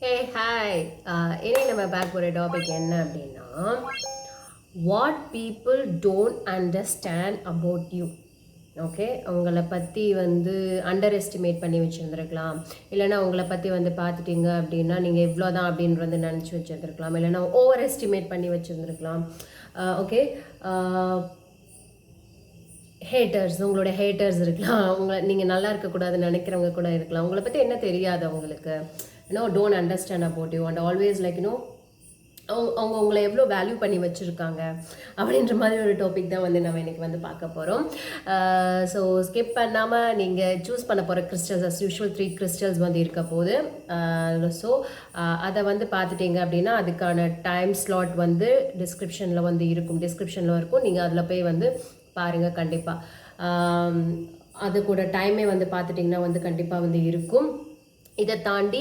Hey hi இனி நம்ம பார்க்க போகிற டாபிக் என்ன அப்படின்னா what people don't understand about you. Okay, அவங்கள பற்றி வந்து அண்டர் எஸ்டிமேட் பண்ணி வச்சுருந்துருக்கலாம், இல்லைனா அவங்கள பற்றி வந்து பார்த்துட்டிங்க அப்படின்னா நீங்கள் இவ்வளோ தான் அப்படின்னு வந்து நினச்சி வச்சுருந்துருக்கலாம், இல்லைனா ஓவர் எஸ்டிமேட் பண்ணி வச்சுருந்துருக்கலாம். ஓகே, ஹேட்டர்ஸ், உங்களோட ஹேட்டர்ஸ் இருக்கலாம், உங்களை நீங்கள் நல்லா இருக்கக்கூடாதுன்னு நினைக்கிறவங்க கூட இருக்கலாம். உங்களை பற்றி என்ன தெரியாது அவங்களுக்கு, don't understand about you and always அவங்க உங்களை எவ்வளோ வேல்யூ பண்ணி வச்சுருக்காங்க அப்படின்ற மாதிரி ஒரு டாபிக் தான் வந்து நம்ம இன்றைக்கி வந்து பார்க்க போகிறோம். ஸோ ஸ்கிப் பண்ணாமல் நீங்கள் சூஸ் பண்ண போகிற கிறிஸ்டல்ஸ் அஸ் யூஷுவல் 3 கிறிஸ்டல்ஸ் வந்து இருக்க போது. ஸோ அதை வந்து பார்த்துட்டிங்க அப்படின்னா அதுக்கான டைம் ஸ்லாட் வந்து டிஸ்கிரிப்ஷனில் வந்து இருக்கும். நீங்கள் அதில் போய் வந்து பாருங்கள் கண்டிப்பாக. அது கூட டைமே வந்து பார்த்துட்டிங்கன்னா வந்து கண்டிப்பாக வந்து இருக்கும். இதை தாண்டி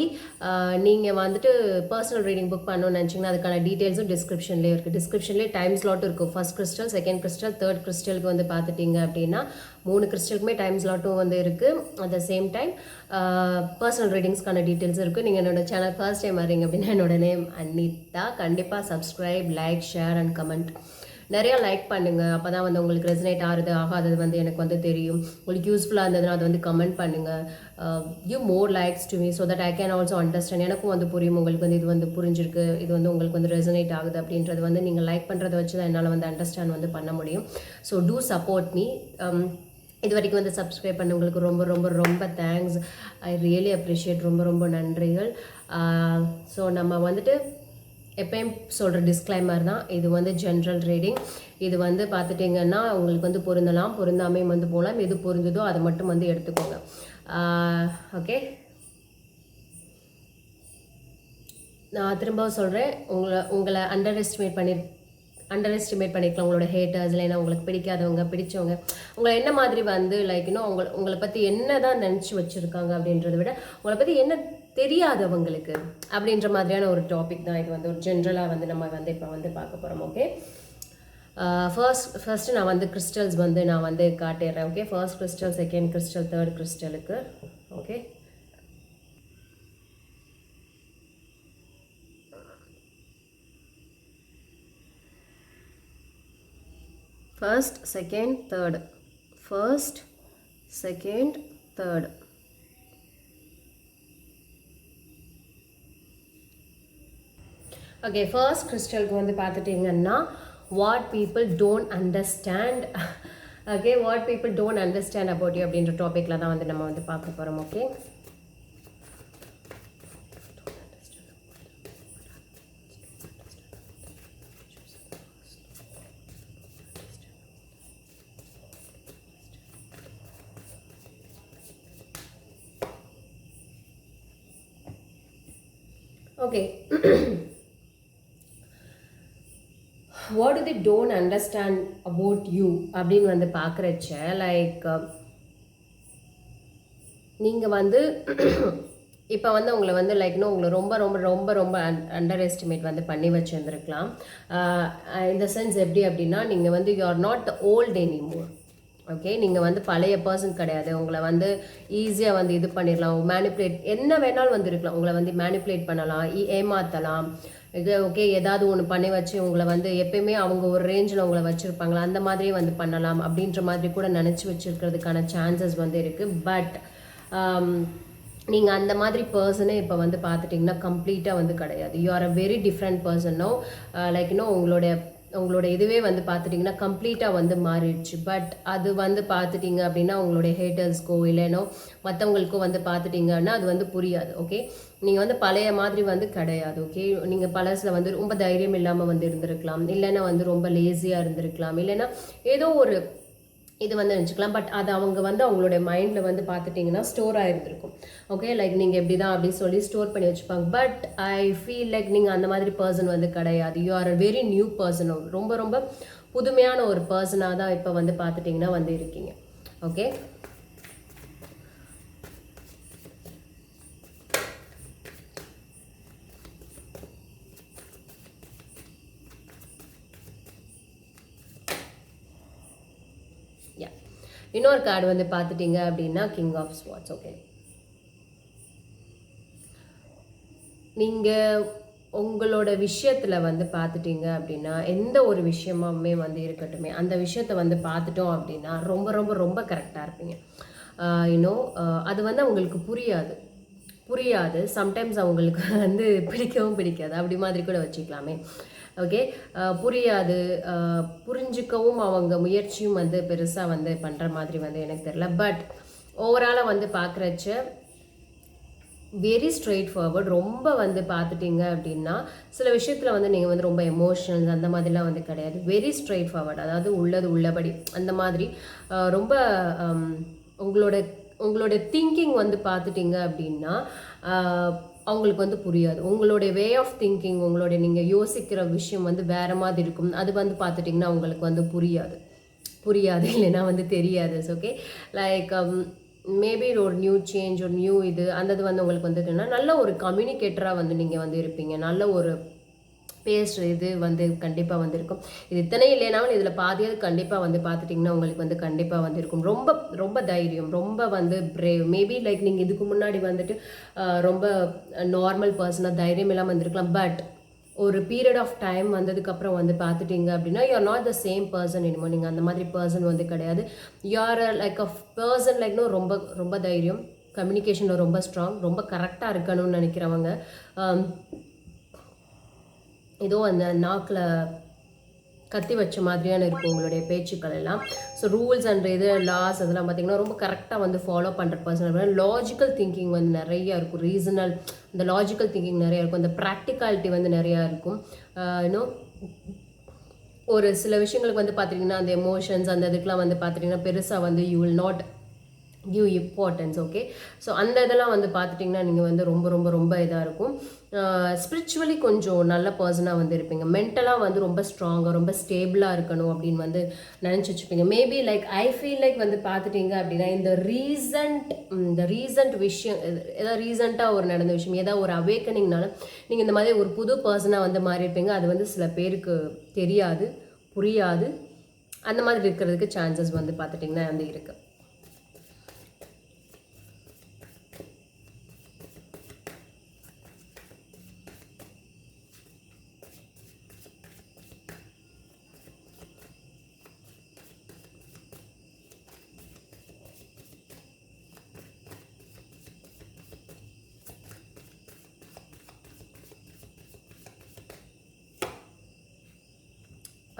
நீங்கள் வந்துட்டு பர்சனல் ரீடிங் புக் பண்ணணும்னு நினச்சிங்கன்னா அதுக்கான டீட்டெயில்ஸும் டிஸ்கிரிப்ஷன்லேயே இருக்குது. டிஸ்கிரிப்ஷன்லேயே டைம் ஸ்லாட்டும் இருக்கும். First crystal, second crystal, third கிறிஸ்டலுக்கு வந்து பார்த்துட்டிங்க அப்படின்னா 3 கிறிஸ்டலுக்குமே டைம் ஸ்லாட்டும் வந்து இருக்குது. At the same time personal ரீடிங்ஸ்க்கான டீட்டெயில்ஸ் இருக்குது. நீங்கள் என்னோட சேனல் ஃபர்ஸ்ட் டைம் வரீங்க அப்படின்னா என்னோட நேம் அனிதா. கண்டிப்பாக subscribe, like, share and comment நிறையா லைக் பண்ணுங்கள். அப்போ தான் வந்து உங்களுக்கு ரெசனேட் ஆகாதது வந்து எனக்கு வந்து தெரியும். உங்களுக்கு யூஸ்ஃபுல்லாக இருந்ததுன்னா அதை வந்து கமெண்ட் பண்ணுங்கள். Give more likes to me so that I can also understand. எனக்கும் வந்து புரியும் உங்களுக்கு வந்து இது வந்து புரிஞ்சிருக்கு, இது வந்து உங்களுக்கு வந்து ரெசனேட் ஆகுது அப்படின்றது வந்து நீங்கள் லைக் பண்ணுறதை வச்சு தான் என்னால் வந்து அண்டர்ஸ்டாண்ட் வந்து பண்ண முடியும். So to support me. இது வரைக்கும் வந்து சப்ஸ்கிரைப் பண்ணவங்களுக்கு ரொம்ப ரொம்ப ரொம்ப தேங்க்ஸ். I really appreciate. ரொம்ப ரொம்ப நன்றிகள். ஸோ நம்ம வந்துட்டு எப்பயும் சொல்கிற டிஸ்க்ளைமர் தான், இது வந்து ஜென்ரல் ரீடிங். இது வந்து பார்த்துட்டிங்கன்னா உங்களுக்கு வந்து பொருந்தலாம், பொருந்தாமே வந்து போகலாம். எது பொருந்ததோ அதை மட்டும் வந்து எடுத்துக்கோங்க. ஓகே, நான் திரும்ப சொல்கிறேன், உங்களை அண்டர் எஸ்டிமேட் பண்ணியிருக்கலாம் உங்களோட ஹேட்டர்ஸ், இல்லைன்னா உங்களுக்கு பிடிக்காதவங்க, பிடிச்சவங்க, உங்களை என்ன மாதிரி வந்து உங்களை பற்றி என்ன தான் நினச்சி வச்சுருக்காங்க அப்படின்றத விட உங்களை பற்றி என்ன தெரியாதவங்களுக்கு அப்படின்ற மாதிரியான ஒரு டாபிக் தான் இது. வந்து ஒரு ஜென்ரலாக வந்து நம்ம வந்து இப்போ வந்து பார்க்க போகிறோம். ஓகே, ஃபர்ஸ்ட் நான் வந்து கிறிஸ்டல்ஸ் வந்து நான் வந்து காட்டிடுறேன். Okay, first crystal, second crystal, third கிறிஸ்டலுக்கு. Okay, first, second, third. First, second, third. Okay, first கிறிஸ்டலுக்கு வந்து பார்த்துட்டிங்கன்னா what people don't understand. Okay, what people don't understand about you அப்படின்ற டாப்பிக்கில் தான் வந்து நம்ம வந்து பார்க்க போகிறோம். Okay, okay, what do the don't understand about you அப்படின்னு வந்து பார்க்குறச்ச நீங்கள் வந்து இப்போ வந்து உங்களை வந்து உங்களை ரொம்ப ரொம்ப ரொம்ப ரொம்ப அண்டர் எஸ்டிமேட் வந்து பண்ணி வச்சுருந்துருக்கலாம். இந்த சென்ஸ் எப்படி அப்படின்னா, நீங்கள் வந்து you are not volt anymore. Okay, நீங்கள் வந்து பழைய பர்சன் கிடையாது. உங்களை வந்து ஈஸியாக வந்து இது பண்ணிடலாம், மேனிப்புலேட் என்ன வேணாலும் வந்து இருக்கலாம். உங்களை வந்து மேனிப்புலேட் பண்ணலாம், ஏமாற்றலாம். இது ஓகே, ஏதாவது ஒன்று பண்ணி வச்சு உங்களை வந்து எப்பயுமே அவங்க ஒரு ரேஞ்சில் உங்களை வச்சுருப்பாங்களா அந்த மாதிரியே வந்து பண்ணலாம் அப்படின்ற மாதிரி கூட நினச்சி வச்சுருக்கிறதுக்கான சான்சஸ் வந்து இருக்குது. பட் நீங்கள் அந்த மாதிரி பர்சனே இப்போ வந்து பார்த்துட்டிங்கன்னா கம்ப்ளீட்டாக வந்து கிடையாது. You are a very different பர்சனோ. உங்களோட இதுவே வந்து பார்த்துட்டிங்கன்னா கம்ப்ளீட்டாக வந்து மாறிடுச்சு. பட் அது வந்து பார்த்துட்டிங்க அப்படின்னா உங்களுடைய ஹேட்டர்ஸ்க்கோ இல்லைனோ மற்றவங்களுக்கோ வந்து பார்த்துட்டிங்கன்னா அது வந்து புரியாது. ஓகே, நீங்கள் வந்து பழைய மாதிரி வந்து கிடையாது. ஓகே, நீங்கள் பழசில் வந்து ரொம்ப தைரியம் இல்லாமல் வந்து இருந்திருக்கலாம், இல்லைன்னா வந்து ரொம்ப லேசியாக இருந்திருக்கலாம், இல்லைன்னா ஏதோ ஒரு இது வந்து நினச்சிக்கலாம். பட் அது அவங்க வந்து அவங்களுடைய மைண்டில் வந்து பார்த்துட்டிங்கன்னா ஸ்டோர் ஆகிருந்திருக்கும். ஓகே, நீங்கள் எப்படி தான் அப்படி சொல்லி ஸ்டோர் பண்ணி வச்சுப்பாங்க. பட் ஐ ஃபீல் நீங்கள் அந்த மாதிரி பர்சன் வந்து கிடையாது. You are a very new person. ரொம்ப ரொம்ப புதுமையான ஒரு பர்சனாக தான் இப்போ வந்து பார்த்துட்டிங்கன்னா வந்து இருக்கீங்க. ஓகே, இன்னொரு கார்டு வந்து பார்த்துட்டிங்க அப்படின்னா கிங் ஆஃப் ஸ்வார்ட்ஸ். ஓகே, நீங்கள் உங்களோட விஷயத்தில் வந்து பார்த்துட்டீங்க அப்படின்னா, எந்த ஒரு விஷயமுமே வந்து இருக்கட்டுமே, அந்த விஷயத்தை வந்து பார்த்துட்டோம் அப்படின்னா ரொம்ப ரொம்ப ரொம்ப கரெக்டாக இருப்பீங்க. யூனோ அது வந்து அவங்களுக்கு புரியாது. சம்டைம்ஸ் அவங்களுக்கு வந்து பிடிக்கவும் பிடிக்காது. அப்படி மாதிரி கூட வச்சுக்கலாமே. ஓகே. புரியாது. புரிஞ்சுக்கவும் அவங்க முயற்சியும் வந்து பெருசாக வந்து பண்ணுற மாதிரி வந்து எனக்கு தெரியல. பட் ஓவராலாக வந்து பார்க்குறச்ச வெரி ஸ்ட்ரெயிட் ஃபார்வர்ட். ரொம்ப வந்து பார்த்துட்டீங்க அப்படின்னா சில விஷயத்தில் வந்து நீங்கள் வந்து ரொம்ப எமோஷனல்ஸ் அந்த மாதிரிலாம் வந்து கிடையாது. வெரி ஸ்ட்ரெயிட் ஃபார்வர்ட், அதாவது உள்ளது உள்ளபடி அந்த மாதிரி. ரொம்ப உங்களோட உங்களோட திங்கிங் வந்து பார்த்துட்டீங்க அப்படின்னா அவங்களுக்கு வந்து புரியாது. உங்களுடைய வே ஆஃப் திங்கிங், உங்களுடைய நீங்கள் யோசிக்கிற விஷயம் வந்து வேறு மாதிரி இருக்கும். அது வந்து பார்த்துட்டிங்கன்னா அவங்களுக்கு வந்து புரியாது இல்லைன்னா வந்து தெரியாது. ஓகே. லைக் மேபி ஒரு நியூ சேஞ்ச், ஒரு நியூ அந்த இது வந்து உங்களுக்கு வந்துட்டுன்னா நல்ல ஒரு கம்யூனிகேட்டராக வந்து நீங்கள் வந்து இருப்பீங்க. நல்ல ஒரு பேசுகிற இது வந்து கண்டிப்பாக வந்து இருக்கும். இது இத்தனை இல்லைனாலும் இதில் பாதியாவது கண்டிப்பாக வந்து பார்த்துட்டிங்கன்னா உங்களுக்கு வந்து கண்டிப்பாக வந்து இருக்கும். ரொம்ப ரொம்ப தைரியம், ரொம்ப வந்து பிரேவ். மேபி லைக் நீங்கள் இதுக்கு முன்னாடி வந்துட்டு ரொம்ப நார்மல் பர்சனாக தைரியம் இல்லாமல் வந்திருக்கலாம். பட் ஒரு பீரியட் ஆஃப் டைம் வந்ததுக்கப்புறம் வந்து பார்த்துட்டிங்க அப்படின்னா you are not the same person என்னமோ. நீங்கள் அந்த மாதிரி பர்சன் வந்து கிடையாது. You are like a person லைக்னோ ரொம்ப ரொம்ப தைரியம், கம்யூனிகேஷனில் ரொம்ப ஸ்ட்ராங், ரொம்ப கரெக்டாக இருக்கணும்னு நினைக்கிறவங்க. ஏதோ அந்த நாக்கில் கத்தி வச்ச மாதிரியான இருக்கும் உங்களுடைய பேச்சுக்கள் எல்லாம். ஸோ ரூல்ஸ் அண்ட் லாஸ் அதெல்லாம் பார்த்தீங்கன்னா ரொம்ப கரெக்டாக வந்து ஃபாலோ பண்ணுற பர்சன். லாஜிக்கல் திங்கிங் வந்து நிறையா இருக்கும். ரீசனல் இந்த லாஜிக்கல் திங்கிங் நிறையா இருக்கும். இந்த ப்ராக்டிகாலிட்டி வந்து நிறையா இருக்கும். இன்னும் ஒரு சில விஷயங்களுக்கு வந்து பார்த்திங்கன்னா அந்த எமோஷன்ஸ் அந்த இதுக்கெலாம் வந்து பார்த்திங்கன்னா பெருசாக வந்து you will not give importance. Okay. So அந்த இதெல்லாம் வந்து பார்த்துட்டிங்கன்னா நீங்கள் வந்து ரொம்ப ரொம்ப ரொம்ப இதாக இருக்கும். ஸ்பிரிச்சுவலி கொஞ்சம் நல்ல பர்சனாக வந்து இருப்பீங்க. மென்டலாக வந்து ரொம்ப ஸ்ட்ராங்காக ரொம்ப ஸ்டேபிளாக இருக்கணும் அப்படின்னு வந்து நினச்சி வச்சுப்பீங்க. Maybe like I feel like வந்து பார்த்துட்டிங்க அப்படின்னா இந்த ரீசன்ட் விஷயம், ஏதாவது ரீசெண்டாக ஒரு நடந்த விஷயம், ஏதாவது ஒரு அவேக்கனிங்னால நீங்கள் இந்த மாதிரி ஒரு புது பர்சனாக வந்து மாறி இருப்பீங்க. அது வந்து சில பேருக்கு தெரியாது, புரியாது. அந்த மாதிரி இருக்கிறதுக்கு சான்சஸ் வந்து பார்த்துட்டிங்கன்னா வந்து இருக்குது.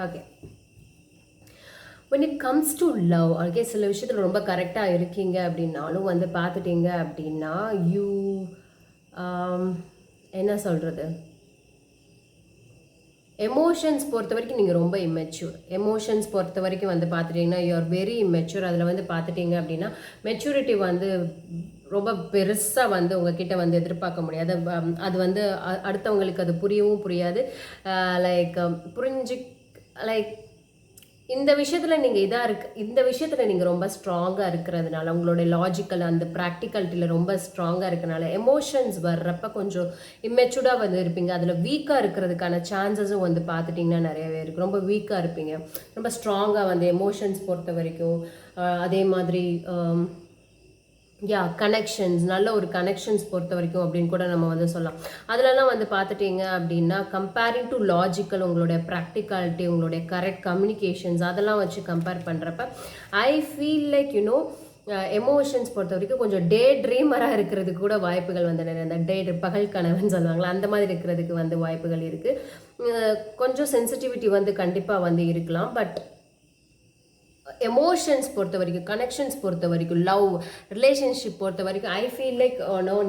Okay. when it comes to love, okay, சில விஷயத்தில் ரொம்ப கரெக்டாக இருக்கீங்க அப்படின்னாலும் வந்து பார்த்துட்டீங்க அப்படின்னா யூ என்ன சொல்கிறது, எமோஷன்ஸ் பொறுத்த வரைக்கும் நீங்கள் ரொம்ப இம்மெச்சூர். எமோஷன்ஸ் பொறுத்த வரைக்கும் வந்து பார்த்துட்டிங்கன்னா யூ ஆர் வெரி இம்மெச்சூர். அதில் வந்து பார்த்துட்டிங்க அப்படின்னா மெச்சூரிட்டி வந்து ரொம்ப பெருசாக வந்து உங்ககிட்ட வந்து எதிர்பார்க்க முடியாது. அது வந்து அடுத்தவங்களுக்கு அது புரியவும் புரியாது. லைக் லைக் இந்த விஷயத்தில் நீங்கள் இந்த விஷயத்தில் நீங்கள் ரொம்ப ஸ்ட்ராங்காக இருக்கிறதுனால, உங்களுடைய லாஜிக்கல் அந்த ப்ராக்டிகாலிட்டியில் ரொம்ப ஸ்ட்ராங்காக இருக்கிறனால எமோஷன்ஸ் வர்றப்ப கொஞ்சம் இம்மெச்சூர்டாக வந்து இருப்பீங்க. அதில் வீக்காக இருக்கிறதுக்கான சான்சஸும் வந்து பார்த்துட்டிங்கன்னா நிறையவே இருக்குது. ரொம்ப வீக்காக இருப்பீங்க. ரொம்ப ஸ்ட்ராங்காக வந்து எமோஷன்ஸ் பொறுத்த வரைக்கும். அதே மாதிரி கனெக்ஷன்ஸ், நல்ல ஒரு கனெக்ஷன்ஸ் பொறுத்த வரைக்கும் அப்படின்னு கூட நம்ம வந்து சொல்லலாம். அதிலலாம் வந்து பார்த்துட்டிங்க அப்படின்னா கம்பேரிங் டு லாஜிக்கல், உங்களுடைய ப்ராக்டிகாலிட்டி, உங்களுடைய கரெக்ட் கம்யூனிகேஷன்ஸ் அதெல்லாம் வச்சு கம்பேர் பண்ணுறப்ப ஐ ஃபீல் லைக் எமோஷன்ஸ் பொறுத்த வரைக்கும் கொஞ்சம் டே ட்ரீமராக இருக்கிறதுக்கு கூட வாய்ப்புகள் வந்து அந்த பகல் கனவுன்னு சொல்லுவாங்களா, அந்த மாதிரி இருக்கிறதுக்கு வந்து வாய்ப்புகள் இருக்குது. கொஞ்சம் சென்சிட்டிவிட்டி வந்து கண்டிப்பாக வந்து இருக்கலாம். பட் எமோஷன்ஸ் பொறுத்த வரைக்கும், கனெக்ஷன்ஸ் பொறுத்த வரைக்கும், லவ் ரிலேஷன்ஷிப் பொறுத்த வரைக்கும் ஐ ஃபீல் லைக்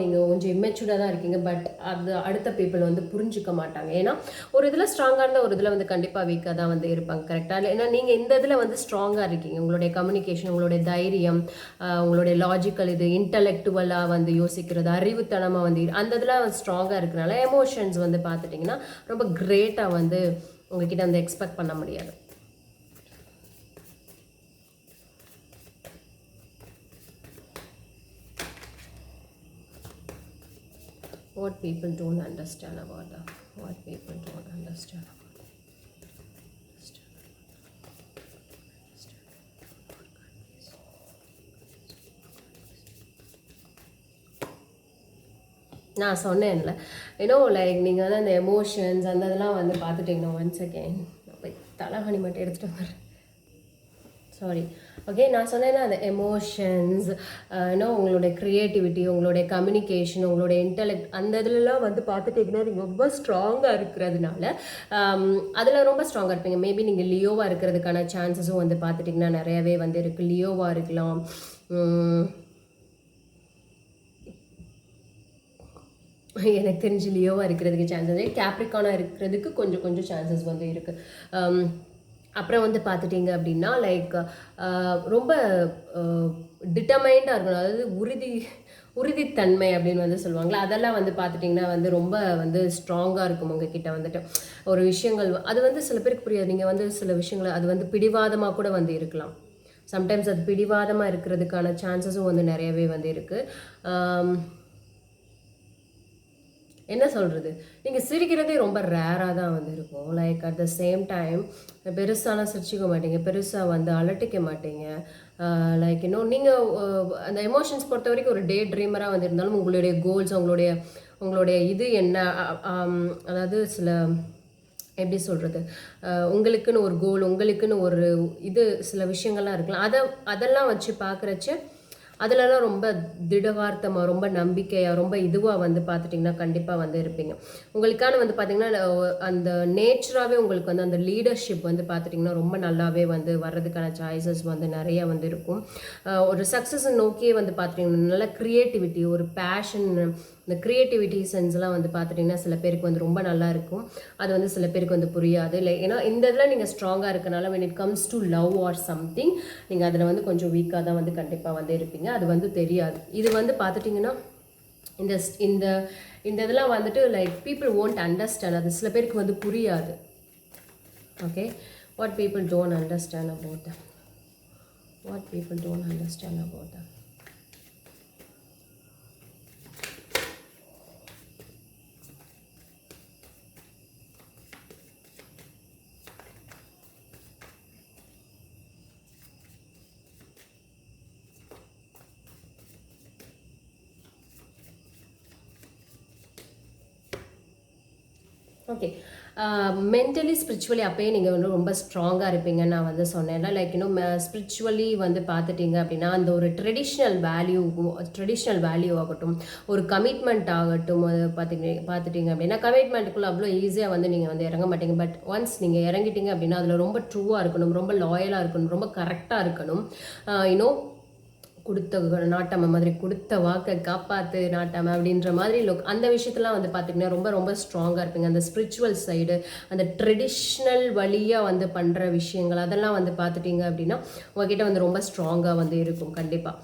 நீங்கள் கொஞ்சம் இம்மெச்சூர்டாக தான் இருக்கீங்க. பட் அது அடுத்த பீப்புள் வந்து புரிஞ்சுக்க மாட்டாங்க. ஏன்னா ஒரு இதில் ஸ்ட்ராங்காக இருந்தால் ஒரு இதில் வந்து கண்டிப்பாக வீக்காக தான் வந்து இருப்பாங்க. கரெக்டாக? ஏன்னா நீங்கள் இந்த இதில் வந்து ஸ்ட்ராங்காக இருக்கீங்க. உங்களுடைய கம்யூனிகேஷன், உங்களுடைய தைரியம், உங்களுடைய லாஜிக்கல் இன்டலெக்டுவலாக வந்து யோசிக்கிறது, அறிவுத்தனமாக வந்து அந்த இதில் ஸ்ட்ராங்காக இருக்கிறனால எமோஷன்ஸ் வந்து பார்த்துட்டிங்கன்னா ரொம்ப கிரேட்டாக வந்து உங்ககிட்ட வந்து எக்ஸ்பெக்ட் பண்ண முடியாது. What people don't understand about them. What people don't understand about them. நான் சொன்னேன்ல லைக் நீங்கள் வந்து அந்த எமோஷன்ஸ் அந்த இதெல்லாம் வந்து பார்த்துட்டிங்கன்னா ஒன்ஸ் அகெயின் போய் தலகாணி மட்டும் எடுத்துகிட்டு வரேன், சாரி. ஓகே, நான் சொன்னேன்னா அந்த எமோஷன்ஸ் உங்களுடைய க்ரியேட்டிவிட்டி, உங்களுடைய கம்யூனிகேஷன், உங்களுடைய இன்டெலெக்ட் அந்த இதுலலாம் வந்து பார்த்துட்டிங்கன்னா நீங்கள் ரொம்ப ஸ்ட்ராங்காக இருக்கிறதுனால அதில் ரொம்ப ஸ்ட்ராங்காக இருப்பீங்க. மேபி நீங்கள் லியோவாக இருக்கிறதுக்கான சான்சஸும் வந்து பார்த்துட்டிங்கன்னா நிறையவே வந்து இருக்குது. லியோவாக இருக்கலாம், எனக்கு தெரிஞ்சு லியோவாக இருக்கிறதுக்கு சான்சஸ், கேப்ரிகானாக இருக்கிறதுக்கு கொஞ்சம் கொஞ்சம் சான்சஸ் வந்து இருக்குது. அப்புறம் வந்து பார்த்துட்டிங்க அப்படின்னா லைக் ரொம்ப டிட்டர்மைண்டாக இருக்கணும், அதாவது உறுதித்தன்மை அப்படின்னு வந்து சொல்லுவாங்களா, அதெல்லாம் வந்து பார்த்துட்டிங்கன்னா வந்து ரொம்ப வந்து ஸ்ட்ராங்காக இருக்கும் உங்ககிட்ட வந்துட்டு ஒரு விஷயங்கள். அது வந்து சில பேருக்கு புரியாது. நீங்கள் வந்து சில விஷயங்கள் அது வந்து பிடிவாதமாக கூட வந்து இருக்கலாம். சம்டைம்ஸ் அது பிடிவாதமாக இருக்கிறதுக்கான சான்சஸும் வந்து நிறையவே வந்து இருக்குது. என்ன சொல்கிறது, நீங்கள் சிரிக்கிறதே ரொம்ப ரேராக தான் வந்து இருக்கும். Like at the same time பெருசாலாம் சிரிச்சிக்க மாட்டீங்க, பெருசாக வந்து அலட்டிக்க மாட்டீங்க. லைக் நீங்கள் அந்த எமோஷன்ஸ் பொறுத்த வரைக்கும் ஒரு டே ட்ரீமராக வந்து இருந்தாலும் உங்களுடைய கோல்ஸ், உங்களுடைய இது என்ன, அதாவது சில எப்படி சொல்கிறது, உங்களுக்குன்னு ஒரு கோல், உங்களுக்குன்னு ஒரு இது சில விஷயங்கள்லாம் இருக்கலாம். அதெல்லாம் வச்சு பார்க்குறச்ச அதிலலாம் ரொம்ப திடவார்த்தமாக, ரொம்ப நம்பிக்கையாக, ரொம்ப இதுவாக வந்து பார்த்துட்டிங்கன்னா கண்டிப்பாக வந்து இருப்பீங்க. உங்களுக்கான வந்து பார்த்திங்கன்னா அந்த நேச்சராகவே உங்களுக்கு வந்து அந்த லீடர்ஷிப் வந்து பார்த்துட்டிங்கன்னா ரொம்ப நல்லாவே வந்து வர்றதுக்கான சாய்ஸஸ் வந்து நிறைய வந்து இருக்கும். ஒரு சக்ஸஸை நோக்கியே வந்து பார்த்துட்டிங்கன்னா நல்ல க்ரியேட்டிவிட்டி, ஒரு பேஷன், இந்த க்ரியேட்டிவிட்டி சென்ஸ்லாம் வந்து பார்த்துட்டிங்கன்னா சில பேருக்கு வந்து ரொம்ப நல்லா இருக்கும். அது வந்து சில பேருக்கு வந்து புரியாது. இல்லை, ஏன்னா இந்த இதில் நீங்கள் ஸ்ட்ராங்காக இருக்கனால when it comes to love or something நீங்கள் அதில் வந்து கொஞ்சம் வீக்காக தான் வந்து கண்டிப்பாக வந்து இருப்பீங்க. அது வந்து தெரியாது. இது வந்து பார்த்துட்டிங்கன்னா இந்த இந்த இந்த இதெல்லாம் வந்துட்டு லைக் பீப்புள் won't understand. அது சில பேருக்கு வந்து புரியாது. Okay, what people don't understand about them, what people don't understand about them. Okay, mentally spiritually அப்போயே நீங்கள் வந்து ரொம்ப ஸ்ட்ராங்காக இருப்பீங்கன்னு நான் வந்து சொன்னேன்ல. லைக் ஸ்பிரிச்சுவலி வந்து பார்த்துட்டிங்க அப்படின்னா அந்த ஒரு ட்ரெடிஷ்னல் வேல்யூ ஆகட்டும், ஒரு கமிட்மெண்ட் ஆகட்டும், பார்த்துட்டிங்க அப்படின்னா கமிட்மெண்ட்டுக்குள்ளே அவ்வளோ ஈஸியாக வந்து நீங்கள் வந்து இறங்க மாட்டீங்க. பட் ஒன்ஸ் நீங்கள் இறங்கிட்டீங்க அப்படின்னா அதில் ரொம்ப ட்ரூவாக இருக்கணும், ரொம்ப லாயலாக இருக்கணும், ரொம்ப கரெக்டாக இருக்கணும். கொடுத்த நாட்டாம மாதிரி, கொடுத்த வாக்கை காப்பாற்று நாட்டாம அப்படின்ற மாதிரி அந்த விஷயத்தெல்லாம் வந்து பார்த்திங்கன்னா ரொம்ப ரொம்ப ஸ்ட்ராங்காக இருப்பீங்க. அந்த ஸ்பிரிச்சுவல் சைடு, அந்த ட்ரெடிஷ்னல் வழியாக வந்து பண்ணுற விஷயங்கள் அதெல்லாம் வந்து பார்த்துட்டிங்க அப்படின்னா உங்ககிட்ட வந்து ரொம்ப ஸ்ட்ராங்காக வந்து இருக்கும் கண்டிப்பாக.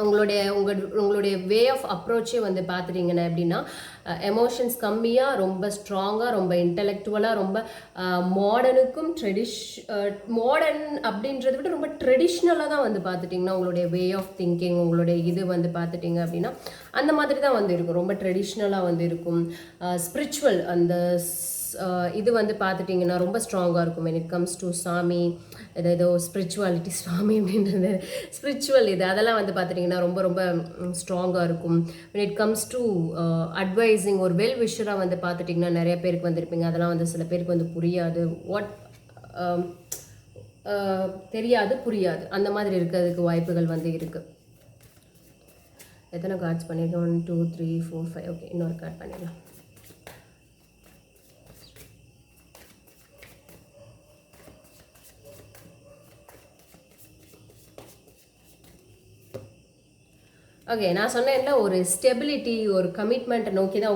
உங்களுடைய வே ஆஃப் அப்ரோச்சே வந்து பார்த்துட்டிங்கன்னா எப்படின்னா எமோஷன்ஸ் கம்மியாக, ரொம்ப ஸ்ட்ராங்காக, ரொம்ப இன்டெலெக்சுவலாக, ரொம்ப மாடர்னுக்கும் மாடர்ன் அப்படின்றத விட ரொம்ப ட்ரெடிஷ்னலாக தான் வந்து பார்த்துட்டிங்கன்னா உங்களுடைய வே ஆஃப் திங்கிங், உங்களுடைய இது வந்து பார்த்துட்டிங்க அப்படின்னா அந்த மாதிரி தான் வந்து இருக்கும். ரொம்ப ட்ரெடிஷ்னலாக வந்து இருக்கும். ஸ்பிரிச்சுவல் அந்த இது வந்து பார்த்துட்டிங்கன்னா ரொம்ப ஸ்ட்ராங்காக இருக்கும். when it comes to சாமி, ஏதோ ஸ்பிரிச்சுவாலிட்டி, சுவாமி அப்படின்றது ஸ்பிரிச்சுவல் இது அதெல்லாம் வந்து பார்த்துட்டிங்கன்னா ரொம்ப ரொம்ப ஸ்ட்ராங்காக இருக்கும். when it comes to advising, ஒரு வெல் விஷராக வந்து பார்த்துட்டிங்கன்னா நிறைய பேருக்கு வந்துருப்பீங்க. அதெல்லாம் வந்து சில பேருக்கு வந்து புரியாது, தெரியாது, புரியாது, அந்த மாதிரி இருக்கிறதுக்கு வாய்ப்புகள் வந்து இருக்குது. எத்தனை கார்ட்ஸ் பண்ணியிருக்கேன்? 1 2 3 4 5. ஓகே, இன்னொரு கார்ட் பண்ணிடலாம். ஓகே, நான் சொன்னேன்ல ஒரு ஸ்டெபிலிட்டி, ஒரு கமிட்மெண்ட்டை நோக்கி தான்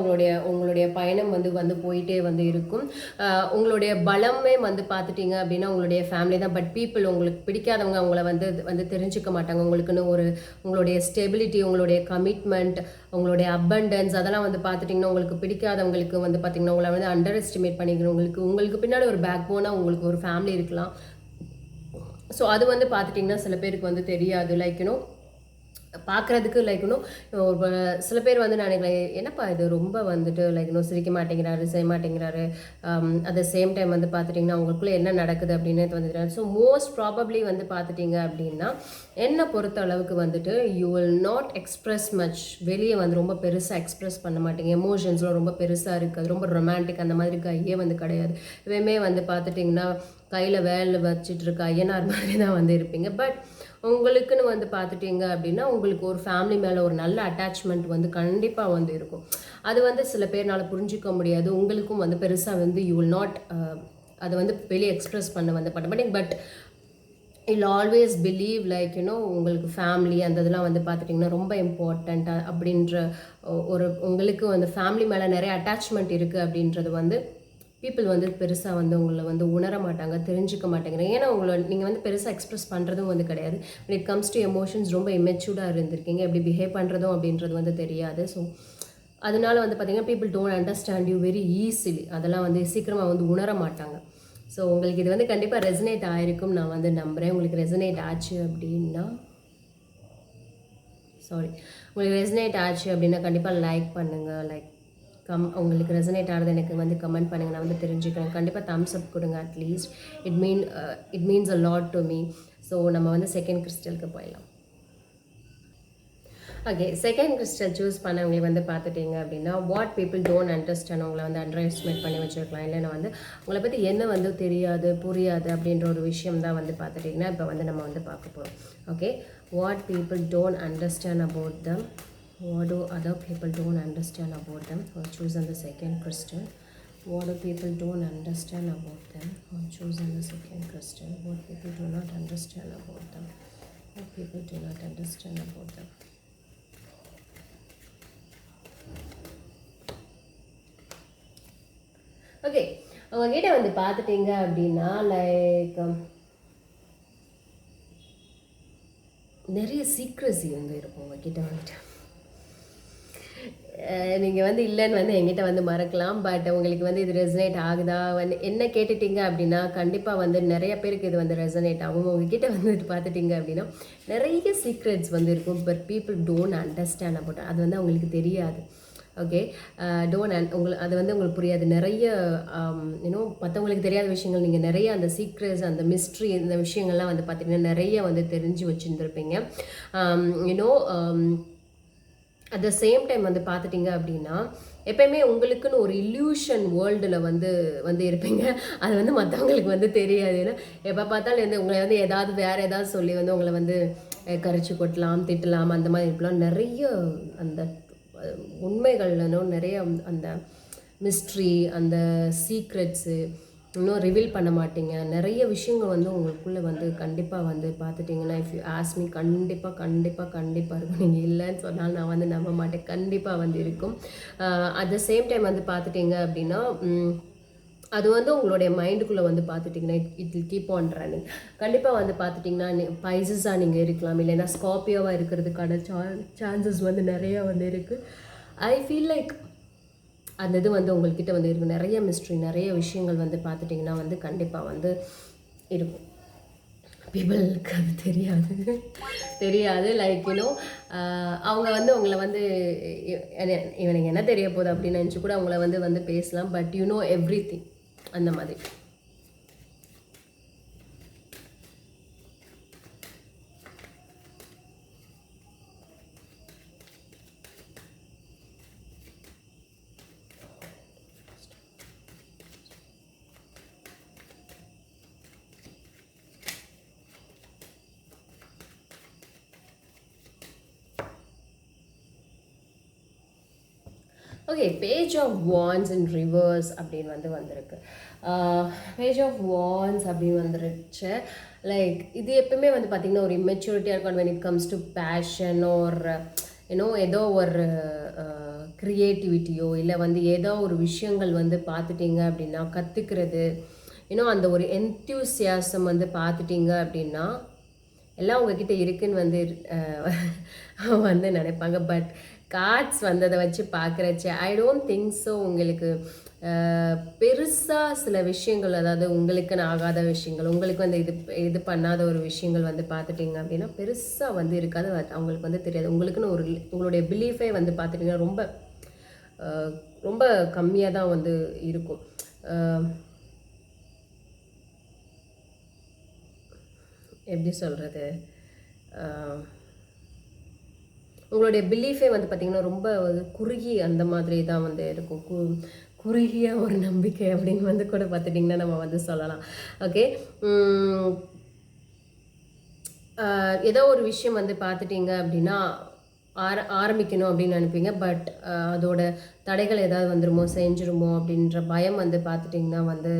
உங்களுடைய பயணம் வந்து போயிட்டே வந்து இருக்கும். உங்களுடைய பலமே வந்து பார்த்துட்டிங்க அப்படின்னா உங்களுடைய ஃபேமிலி தான். பட் பீப்புள், உங்களுக்கு பிடிக்காதவங்க அவங்கள வந்து தெரிஞ்சுக்க மாட்டாங்க. உங்களுடைய ஸ்டெபிலிட்டி, உங்களுடைய கமிட்மெண்ட், உங்களுடைய அபண்டன்ஸ் அதெல்லாம் வந்து பார்த்துட்டிங்கன்னா உங்களுக்கு பிடிக்காதவங்களுக்கு வந்து பார்த்திங்கன்னா உங்களை வந்து அண்டர் எஸ்டிமேட் பண்ணிக்கிறோம். உங்களுக்கு பின்னாடி ஒரு பேக் போனாக உங்களுக்கு ஒரு ஃபேமிலி இருக்கலாம். ஸோ அது வந்து பார்த்துட்டிங்கன்னா சில பேருக்கு வந்து தெரியாது. லைக் பார்க்குறதுக்கு லைக் இன்னும் ஒரு சில பேர் வந்து நான் நினைக்கிறேன் என்னப்பா இது ரொம்ப வந்துட்டு லைக் இன்னும் சிரிக்க மாட்டேங்கிறாரு செய்ய மாட்டேங்கிறாரு அட் த சேம் டைம் வந்து பார்த்துட்டிங்கன்னா உங்களுக்குள்ளே என்ன நடக்குது அப்படின்னு வந்துட்டு ஸோ மோஸ்ட் ப்ராபப்ளி வந்து பார்த்துட்டிங்க அப்படின்னா என்னை பொறுத்த அளவுக்கு வந்துட்டு you will not express much வெளியே வந்து ரொம்ப பெருசாக எக்ஸ்ப்ரெஸ் பண்ண மாட்டீங்க எமோஷன்ஸ்லாம் ரொம்ப பெருசாக இருக்குது ரொம்ப ரொமான்டிக் அந்த மாதிரி கையே வந்து கிடையாது இவமே வந்து பார்த்துட்டிங்கன்னா கையில் வேலை வச்சுட்டு இருக்க ஐயனார் மாதிரி தான் வந்து இருப்பீங்க பட் உங்களுக்குன்னு வந்து பார்த்துட்டிங்க அப்படின்னா உங்களுக்கு ஒரு ஃபேமிலி மேலே ஒரு நல்ல அட்டாச்மெண்ட் வந்து கண்டிப்பாக வந்து இருக்கும் அது வந்து சில பேர்னால புரிஞ்சிக்க முடியாது உங்களுக்கும் வந்து பெருசாக வந்து யூ வில் நாட் அதை வந்து வெளியே எக்ஸ்ப்ரெஸ் பண்ண வந்து பண்ண மாட்டேங்க but I'll always believe like you know உங்களுக்கு ஃபேமிலி அந்த இதெல்லாம் வந்து பார்த்துட்டிங்கன்னா ரொம்ப இம்பார்ட்டண்ட்டாக அப்படின்ற ஒரு உங்களுக்கு வந்து ஃபேமிலி மேலே நிறைய அட்டாச்மெண்ட் இருக்குது அப்படின்றது வந்து பீப்புள் வந்து பெருசாக வந்து உங்களை வந்து உணர மாட்டாங்க தெரிஞ்சுக்க மாட்டேங்கிறாங்க ஏன்னா உங்களை நீங்கள் வந்து பெருசாக எக்ஸ்ப்ரெஸ் பண்ணுறதும் வந்து கிடையாது இட் கம்ஸ் டு எமோஷன்ஸ் ரொம்ப இமெச்சூர்டாக இருந்திருக்கீங்க எப்படி பிஹேவ் பண்ணுறதும் அப்படின்றது வந்து தெரியாது ஸோ அதனால வந்து பார்த்திங்கன்னா people don't understand you very easily அதெல்லாம் வந்து சீக்கிரமாக வந்து உணர மாட்டாங்க ஸோ உங்களுக்கு இது வந்து கண்டிப்பாக ரெசனேட் ஆகிருக்கும் நான் வந்து நம்புகிறேன் உங்களுக்கு ரெசனேட் ஆச்சு அப்படின்னா உங்களுக்கு ரெசனேட் ஆச்சு அப்படின்னா கண்டிப்பாக லைக் பண்ணுங்கள் லைக் உங்களுக்கு ரெசனேட் ஆகிறது எனக்கு வந்து கமெண்ட் பண்ணுங்கள் நான் வந்து தெரிஞ்சுக்கிறேன் கண்டிப்பாக தம்ஸ் அப் கொடுங்க at least it means a lot to me so நம்ம வந்து செகண்ட் கிறிஸ்டலுக்கு போயிடலாம் ஓகே செகண்ட் கிறிஸ்டல் சூஸ் பண்ணவங்களை வந்து பார்த்துட்டிங்க அப்படின்னா வாட் பீப்புள் டோன்ட் அண்டர்ஸ்டாண்ட் உங்களை வந்து அண்டர் எஸ்டிமேட் பண்ணி வச்சுருக்கலாம் இல்லைன்னா வந்து உங்களை பற்றி என்ன வந்து தெரியாது புரியாது அப்படின்ற ஒரு விஷயம் தான் வந்து பார்த்துட்டிங்கன்னா இப்போ வந்து நம்ம வந்து பார்க்க போகிறோம் okay what people don't understand about them what do other people don't understand about them or choose on the second crystal what do people don't understand about them or choose on the second crystal what people do not understand about them what people do not understand about them okay அவங்ககிட்ட வந்து பார்த்துட்டிங்க அப்படின்னா like நிறைய சீக்ரெசி வந்து இருக்கும் உங்ககிட்ட வந்துட்டு நீங்கள் வந்து இல்லைன்னு வந்து எங்கிட்ட வந்து மறக்கலாம் பட் உங்களுக்கு வந்து இது ரெசனேட் ஆகுதா வந்து என்ன கேட்டுட்டீங்க அப்படின்னா கண்டிப்பாக வந்து நிறைய பேருக்கு இது வந்து ரெசனேட் ஆகும் உங்ககிட்ட வந்து இது பார்த்துட்டிங்க அப்படின்னா நிறைய சீக்ரெட்ஸ் வந்து இருக்கும் but people don't understand about அது வந்து அவங்களுக்கு தெரியாது ஓகே உங்களுக்கு அது வந்து உங்களுக்கு புரியாது நிறைய இன்னும் மற்றவங்களுக்கு தெரியாத விஷயங்கள் நீங்கள் நிறைய அந்த சீக்ரெட்ஸ் அந்த மிஸ்ட்ரி இந்த விஷயங்கள்லாம் வந்து பார்த்திங்கன்னா நிறைய வந்து தெரிஞ்சு வச்சுருந்துருப்பீங்க you know at the same time வந்து பார்த்துட்டிங்க அப்படின்னா எப்பயுமே உங்களுக்குன்னு ஒரு இல்யூஷன் வேர்ல்டில் வந்து இருப்பீங்க அது வந்து மற்றவங்களுக்கு வந்து தெரியாது ஏன்னா எப்போ பார்த்தாலும் வந்து உங்களை வந்து வேறு ஏதாவது சொல்லி வந்து உங்களை வந்து கரைச்சி கொட்டலாம் திட்டலாம் அந்த மாதிரி இருக்கலாம் நிறைய அந்த உண்மைகள்னும் நிறைய அந்த மிஸ்ட்ரி அந்த சீக்ரெட்ஸு இன்னும் ரிவீல் பண்ண மாட்டீங்க நிறைய விஷயங்கள் வந்து உங்களுக்குள்ளே வந்து கண்டிப்பாக வந்து பார்த்துட்டிங்கன்னா இஃப் யூ ஆஸ் மீ கண்டிப்பாக இருக்கும் நீங்கள் இல்லைன்னு சொன்னால் நான் வந்து நம்ப மாட்டேன் கண்டிப்பாக வந்து இருக்கும் அட் த சேம் டைம் வந்து பார்த்துட்டிங்க அப்படின்னா அது வந்து உங்களுடைய மைண்டுக்குள்ளே வந்து பார்த்துட்டிங்கன்னா it will keep on running கண்டிப்பாக வந்து பார்த்துட்டிங்கன்னா பைசஸாக நீங்கள் இருக்கலாம் இல்லைன்னா ஸ்கார்பியோவாக இருக்கிறதுக்கான சான்சஸ் வந்து நிறையா வந்து இருக்குது ஐ ஃபீல் லைக் அந்த இது வந்து உங்கள்கிட்ட வந்து இருக்கும் நிறைய மிஸ்ட்ரி நிறைய விஷயங்கள் வந்து பார்த்துட்டிங்கன்னா வந்து கண்டிப்பாக வந்து இருக்கும் பீப்புளுக்கு அது தெரியாது லைக் யூனோ அவங்க வந்து உங்களை வந்து இவனுக்கு என்ன தெரிய போகுது அப்படின்னு நினச்சி கூட அவங்கள வந்து பேசலாம் but you know everything அந்த மாதிரி okay page of wands in reverse அப்படின்னு வந்திருக்கு பேஜ் ஆஃப் வான்ஸ் அப்படின்னு வந்துருச்சு லைக் இது எப்பவுமே வந்து பார்த்திங்கன்னா ஒரு இம்மெச்சூரிட்டியாக இருக்கும் when it comes to passion or ஏதோ ஒரு க்ரியேட்டிவிட்டியோ இல்லை வந்து ஏதோ ஒரு விஷயங்கள் வந்து பார்த்துட்டிங்க அப்படின்னா கற்றுக்கிறது அந்த ஒரு என்த்யூசியாசம் வந்து பார்த்துட்டிங்க அப்படின்னா எல்லாம் உங்ககிட்ட இருக்குன்னு வந்து நினைப்பாங்க பட் கார்ட்ஸ் வந்ததை வச்சு பார்க்குறச்சு ஐ டோன்ட் திங்க் ஸோ உங்களுக்கு பெருசாக சில விஷயங்கள், அதாவது உங்களுக்குன்னு ஆகாத விஷயங்கள், உங்களுக்கு வந்து இது பண்ணாத ஒரு விஷயங்கள் வந்து பார்த்துட்டிங்க அப்படின்னா பெருசாக வந்து இருக்காது. அவங்களுக்கு வந்து தெரியாது. உங்களுக்குன்னு உங்களுடைய பிலீஃபே வந்து பார்த்துட்டிங்கன்னா ரொம்ப ரொம்ப கம்மியாக தான் வந்து இருக்கும். எப்படி சொல்கிறது, உங்களுடைய பிலீஃபே வந்து பார்த்திங்கன்னா ரொம்ப குறுகி அந்த மாதிரி தான் வந்து இருக்கும். குறுகிய ஒரு நம்பிக்கை அப்படின்னு வந்து கூட பார்த்துட்டிங்கன்னா நம்ம வந்து சொல்லலாம். ஓகே. ஏதோ ஒரு விஷயம் வந்து பார்த்துட்டிங்க அப்படின்னா ஆரம்பிக்கணும் அப்படின்னு நினைப்பீங்க. பட் அதோட தடைகள் ஏதாவது வந்துருமோ, செஞ்சிருமோ அப்படின்ற பயம் வந்து பார்த்துட்டிங்கன்னா வந்து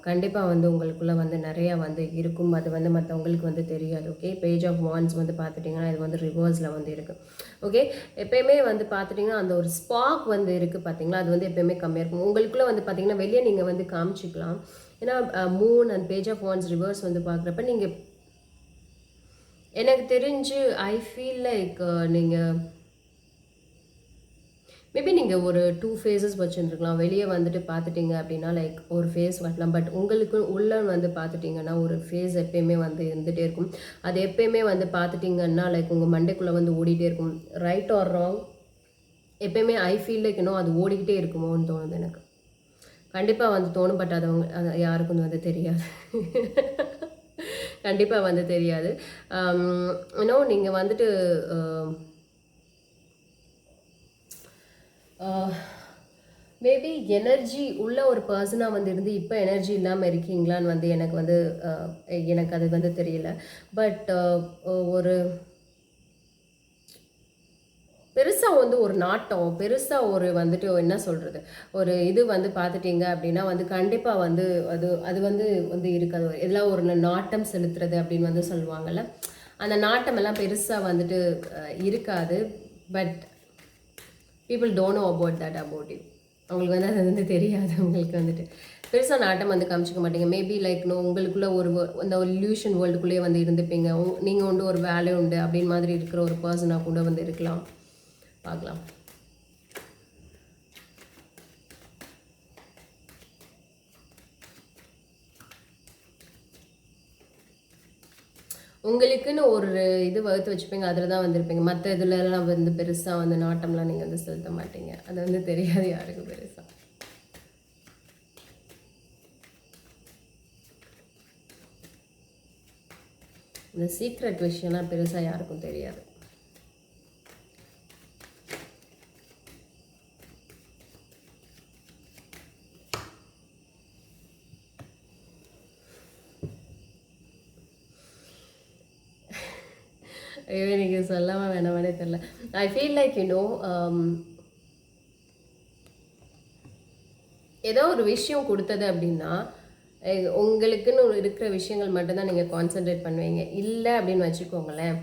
கண்டிப்பாக வந்து உங்களுக்குள்ளே வந்து நிறையா வந்து இருக்கும். அது வந்து மற்றவங்களுக்கு வந்து தெரியாது. ஓகே. பேஜ் ஆஃப் வாண்ட்ஸ் வந்து பார்த்துட்டிங்கன்னா இது வந்து ரிவர்ஸில் வந்து இருக்குது. ஓகே. எப்பயுமே வந்து பார்த்துட்டிங்கன்னா அந்த ஒரு ஸ்பார்க் வந்து இருக்குது பார்த்தீங்களா, அது வந்து எப்பயுமே கம்மியாக இருக்கும். உங்களுக்குள்ளே வந்து பார்த்திங்கன்னா வெளியே நீங்கள் வந்து காமிச்சிக்கலாம். ஏன்னா moon and page of wands reverse வந்து பார்க்குறப்ப நீங்கள், எனக்கு தெரிஞ்சு ஐ ஃபீல் லைக் நீங்கள் மேபி நீங்கள் ஒரு 2 ஃபேஸஸ் வச்சுருந்துருக்கலாம். வெளியே வந்துட்டு பார்த்துட்டிங்க அப்படின்னா லைக் ஒரு ஃபேஸ் வரலாம். பட் உங்களுக்கு உள்ள வந்து பார்த்துட்டிங்கன்னா ஒரு ஃபேஸ் எப்பயுமே வந்து இருந்துகிட்டே இருக்கும். அது எப்பயுமே வந்து பார்த்துட்டிங்கன்னா லைக் உங்கள் மண்டைக்குள்ளே வந்து ஓடிட்டே இருக்கும். ரைட் ஆர் ராங், எப்பயுமே ஐ ஃபீல் லைக் இன்னும் அது ஓடிக்கிட்டே இருக்குமோன்னு தோணுது எனக்கு. கண்டிப்பாக வந்து தோணும். பட் அது யாருக்கும் வந்து தெரியாது. கண்டிப்பாக வந்து தெரியாது. இன்னும் நீங்கள் வந்துட்டு மேபி எனர்ஜி உள்ள ஒரு பர்சனாக வந்து இருந்து இப்போ எனர்ஜி இல்லாமல் இருக்கீங்களான்னு வந்து எனக்கு அது வந்து தெரியல. பட் ஒரு பெருசாக வந்து ஒரு நாட்டம், பெருசாக ஒரு வந்துட்டு என்ன சொல்கிறது, ஒரு இது வந்து பார்த்துட்டிங்க அப்படின்னா வந்து கண்டிப்பாக வந்து அது வந்து இருக்காது. எல்லாம் ஒரு நாட்டம் செலுத்துறது அப்படின்னு வந்து சொல்லுவாங்கள்ல, அந்த நாட்டம் எல்லாம் பெருசாக வந்துட்டு இருக்காது. But people don't know about that about you. அவங்களுக்கு வந்து அது வந்து தெரியாது. உங்களுக்கு வந்துட்டு பெருசாக நாட்டம் வந்து காமிச்சிக்க மாட்டீங்க. மேபி லைக் உங்களுக்குள்ள அந்த ஒரு இல்யூஷன் வேர்ல்டுக்குள்ளேயே வந்து இருந்துப்பீங்க. நீங்கள் உண்டு ஒரு வேலை உண்டு அப்படின்னு மாதிரி இருக்கிற ஒரு பர்சனாக கூட வந்து இருக்கலாம். பார்க்கலாம். உங்களுக்குன்னு ஒரு இது வகுத்து வச்சுப்பீங்க, அதில் தான் வந்திருப்பீங்க. மற்ற இதுலலாம் வந்து பெருசாக வந்து நாட்டம்லாம் நீங்கள் வந்து செலுத்த மாட்டீங்க. அது வந்து தெரியாது யாருக்கும் பெருசாக. இந்த சீக்ரெட் விஷயம்லாம் பெருசாக யாருக்கும் தெரியாது. ஐயோ, எனக்கு சொல்லாமல் வேணாமனே தெரில. ஐ ஃபீல் லைக் ஏதோ ஒரு விஷயம் கொடுத்தது அப்படின்னா உங்களுக்குன்னு இருக்கிற விஷயங்கள் மட்டும்தான் நீங்கள் கான்சென்ட்ரேட் பண்ணுவீங்க. இல்லை அப்படின்னு வச்சுக்கோங்களேன்,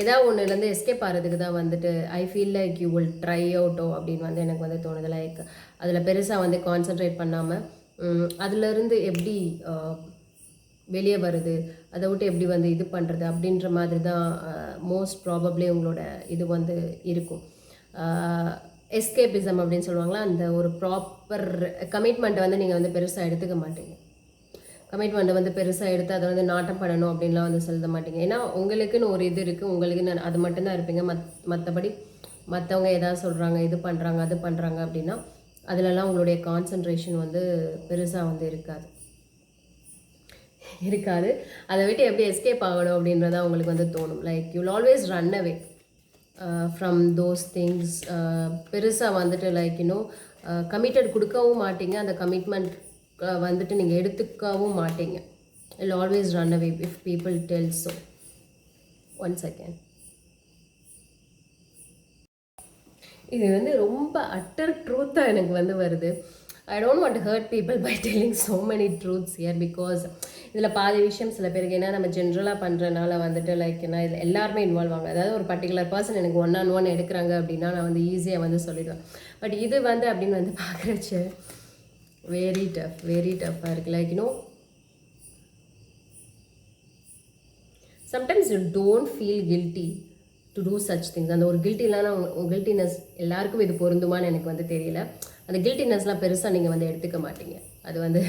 ஏதாவது ஒன்றுலேருந்து எஸ்கேப் ஆகிறதுக்கு தான் வந்துட்டு I feel like you will try அவுட்டோ அப்படின்னு வந்து எனக்கு வந்து தோணுது. லைக் அதில் பெருசாக வந்து கான்சென்ட்ரேட் பண்ணாமல் அதுலேருந்து எப்படி வெளியே வருது, அதை விட்டு எப்படி வந்து இது பண்ணுறது அப்படின்ற மாதிரி தான் மோஸ்ட் ப்ராபப்ளி உங்களோட இது வந்து இருக்கும். எஸ்கேபிசம் அப்படின்னு சொல்லுவாங்களா, அந்த ஒரு ப்ராப்பர் கமிட்மெண்ட்டை வந்து நீங்கள் வந்து பெருசாக எடுத்துக்க மாட்டீங்க. கமிட்மெண்ட்டை வந்து பெருசாக எடுத்து அதை வந்து நாட்டம் பண்ணணும் அப்படின்லாம் வந்து சொல்ல மாட்டீங்க. ஏன்னா உங்களுக்குன்னு ஒரு இது இருக்குது, உங்களுக்குன்னு அது மட்டும்தான் இருப்பீங்க. மற்றபடி மற்றவங்க எதாவது சொல்கிறாங்க, இது பண்ணுறாங்க, அது பண்ணுறாங்க அப்படின்னா அதிலெல்லாம் உங்களுடைய கான்சன்ட்ரேஷன் வந்து பெருசாக வந்து இருக்காது. அதை விட்டு எப்படி எஸ்கேப் ஆகணும் அப்படின்றதான் உங்களுக்கு வந்து தோணும். Like you will always run away from those things. பெருசாக வந்துட்டு லைக் கமிட்டட் கொடுக்கவும் மாட்டீங்க. அந்த கமிட்மெண்ட் வந்துட்டு நீங்கள் எடுத்துக்கவும் மாட்டீங்க. Will always run away if people tell so. 1 second. இது வந்து ரொம்ப அட்டர் ட்ரூத்தாக எனக்கு வந்து வருது. I don't want to hurt people by telling so many truths here. Because இதில் பாதி விஷயம் சில பேருக்கு என்ன நம்ம ஜென்ரலாக பண்ணுறதுனால வந்துட்டு லைக் என்ன இதில் எல்லாருமே இன்வால்வ் ஆகும். அதாவது ஒரு பர்டிகுலர் பர்சன் எனக்கு 1-on-1 எடுக்கிறாங்க அப்படின்னா நான் வந்து ஈஸியாக வந்து சொல்லிடுவேன். பட் இது வந்து அப்படின்னு வந்து பார்க்குறச்சு வெரி டஃப்பாக இருக்குது. Like sometimes you don't feel guilty to do such things. அந்த ஒரு கில்ட்டினஸ் எல்லாருக்கும் இது பொருந்துமான்னு எனக்கு வந்து தெரியல. அந்த கில்ட்டினஸ்லாம் பெருசாக நீங்கள் வந்து எடுத்துக்க மாட்டீங்க. அது வந்து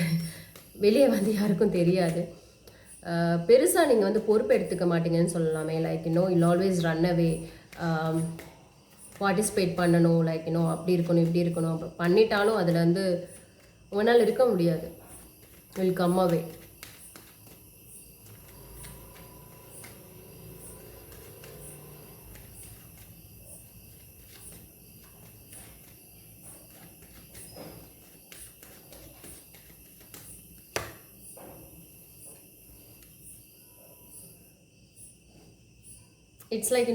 வெளியே வந்து யாருக்கும் தெரியாது. பெருசாக நீங்கள் வந்து பொறுப்பு எடுத்துக்க மாட்டீங்கன்னு சொல்லலாமே. லைக் யூல் ஆல்வேஸ் ரன் அவே, பார்ட்டிசிபேட் பண்ணணும், லைக் அப்படி இருக்கணும் இப்படி இருக்கணும். அப்போ பண்ணிட்டாலும் அதில் வந்து உங்களால் இருக்க முடியாது. Will come away. It's like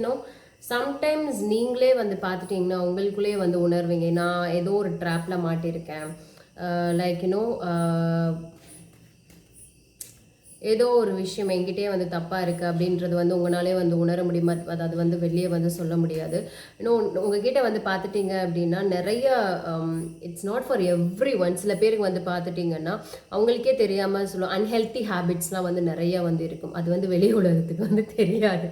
sometimes நீங்களே வந்து பார்த்துட்டிங்கன்னா உங்களுக்குள்ளே வந்து உணர்வீங்க, நான் ஏதோ ஒரு ட்ராப்பில் மாட்டியிருக்கேன், லைக் ஏதோ ஒரு விஷயம் என்கிட்டே வந்து தப்பாக இருக்குது அப்படின்றது வந்து உங்களாலே வந்து உணர முடியுமா? அது வந்து வெளியே வந்து சொல்ல முடியாது. உங்ககிட்ட வந்து பார்த்துட்டிங்க அப்படின்னா நிறைய it's not for every one. சில பேருக்கு வந்து பார்த்துட்டிங்கன்னா அவங்களுக்கே தெரியாமல் சொல்லுவோம் அன்ஹெல்த்தி ஹேபிட்ஸ்லாம் வந்து நிறையா வந்து இருக்கும். அது வந்து வெளி உலகத்துக்கு வந்து தெரியாது.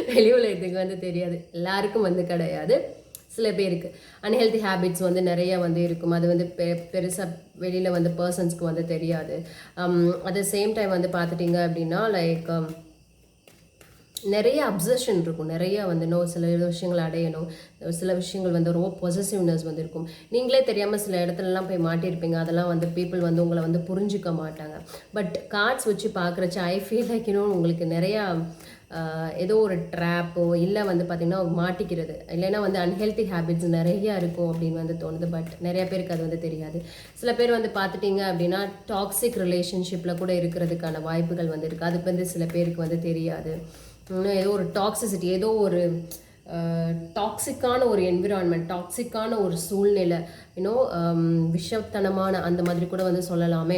வெளி உலகத்துக்கு வந்து தெரியாது, எல்லாருக்கும் வந்து கிடையாது. சில பேருக்கு அன்ஹெல்தி ஹேபிட்ஸ் வந்து நிறைய வந்து இருக்கும். அது வந்து பெருசாக வெளியில் வந்து பர்சன்ஸ்க்கு வந்து தெரியாது. அட் த சேம் டைம் வந்து பார்த்துட்டிங்க அப்படின்னா லைக் நிறைய அப்சஷன் இருக்கும். நிறைய வந்து சில விஷயங்கள் அடையணும், சில விஷயங்கள் வந்து ரொம்ப பொசசிவ்னஸ் வந்து இருக்கும். நீங்களே தெரியாமல் சில இடத்துலலாம் போய் மாட்டியிருப்பீங்க. அதெல்லாம் வந்து பீப்புள் வந்து உங்களை வந்து புரிஞ்சிக்க மாட்டாங்க. பட் கார்ட்ஸ் வச்சு பார்க்குறச்சு ஐ ஃபீல் லைக் உங்களுக்கு நிறையா ஏதோ ஒரு ட்ராப்போ இல்லை வந்து பார்த்திங்கன்னா மாட்டிக்கிறது, இல்லைன்னா வந்து அன்ஹெல்த்தி ஹேபிட்ஸ் நிறையா இருக்கும் அப்படின்னு வந்து தோணுது. பட் நிறைய பேருக்கு அது வந்து தெரியாது. சில பேர் வந்து பார்த்துட்டிங்க அப்படின்னா டாக்ஸிக் ரிலேஷன்ஷிப்பில் கூட இருக்கிறதுக்கான வாய்ப்புகள் வந்து இருக்குது. அதுக்கு வந்து சில பேருக்கு வந்து தெரியாது. ஏதோ ஒரு டாக்ஸிசிட்டி, ஏதோ ஒரு டாக்ஸிக்கான ஒரு என்விரான்மெண்ட், டாக்ஸிக்கான ஒரு சூழ்நிலை, விஷத்தனமான அந்த மாதிரி கூட வந்து சொல்லலாமே.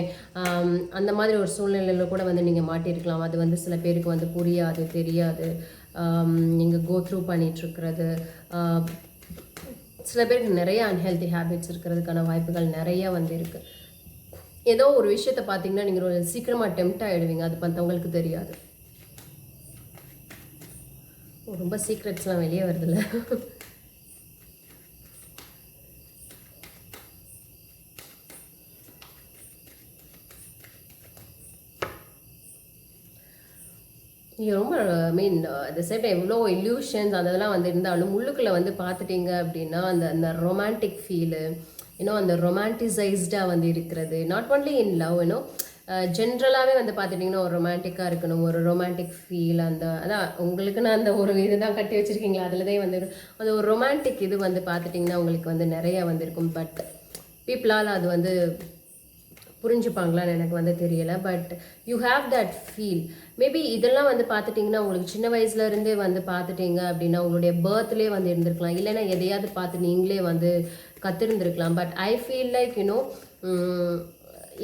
அந்த மாதிரி ஒரு சூழ்நிலையில் கூட வந்து நீங்கள் மாட்டியிருக்கலாம். அது வந்து சில பேருக்கு வந்து புரியாது, தெரியாது. நீங்கள் கோ த்ரூ பண்ணிகிட்ருக்கிறது, சில பேருக்கு நிறைய அன்ஹெல்தி ஹேபிட்ஸ் இருக்கிறதுக்கான வாய்ப்புகள் நிறையா வந்து இருக்குது. ஏதோ ஒரு விஷயத்தை பார்த்தீங்கன்னா நீங்கள் ஒரு சீக்கிரமாக டெம்ப்ட் ஆகிடுவீங்க, அது மற்றவங்களுக்கு தெரியாது. ரொம்ப சீக்ரெட்ஸ்லாம் வெளியே வருதுல்ல. ரொம்ப மீன் அந்த சேம் எவ்வளோ இல்யூஷன்ஸ் அதெல்லாம் வந்து இருந்தாலும் உள்ளுக்குள்ளே வந்து பார்த்துட்டிங்க அப்படின்னா அந்த அந்த ரொமான்டிக் ஃபீலு, அந்த ரொமான்டிசைஸ்டாக வந்து இருக்கிறது. நாட் ஒன்லி இன் லவ், ஜென்ரலாகவே வந்து பார்த்துட்டிங்கன்னா ஒரு ரொமான்டிக்காக இருக்கணும், ஒரு ரொமான்டிக் ஃபீல். அதான் உங்களுக்குன்னு அந்த ஒரு இது தான் கட்டி வச்சுருக்கீங்களா, அதில் தான் வந்து அந்த ஒரு ரொமான்டிக் இது வந்து பார்த்துட்டிங்கன்னா உங்களுக்கு வந்து நிறையா வந்து இருக்கும். பட் பீப்புளால் அது வந்து புரிஞ்சுப்பாங்களான்னு எனக்கு வந்து தெரியலை. But you have that feel. Maybe இதெல்லாம் வந்து பார்த்துட்டிங்கன்னா உங்களுக்கு சின்ன வயசுலேருந்தே வந்து பார்த்துட்டிங்க அப்படின்னா உங்களுடைய பர்த்லேயே வந்து இருந்திருக்கலாம், இல்லைன்னா எதையாவது பார்த்து நீங்களே வந்து கற்றுருந்துருக்கலாம். பட் ஐ ஃபீல் லைக்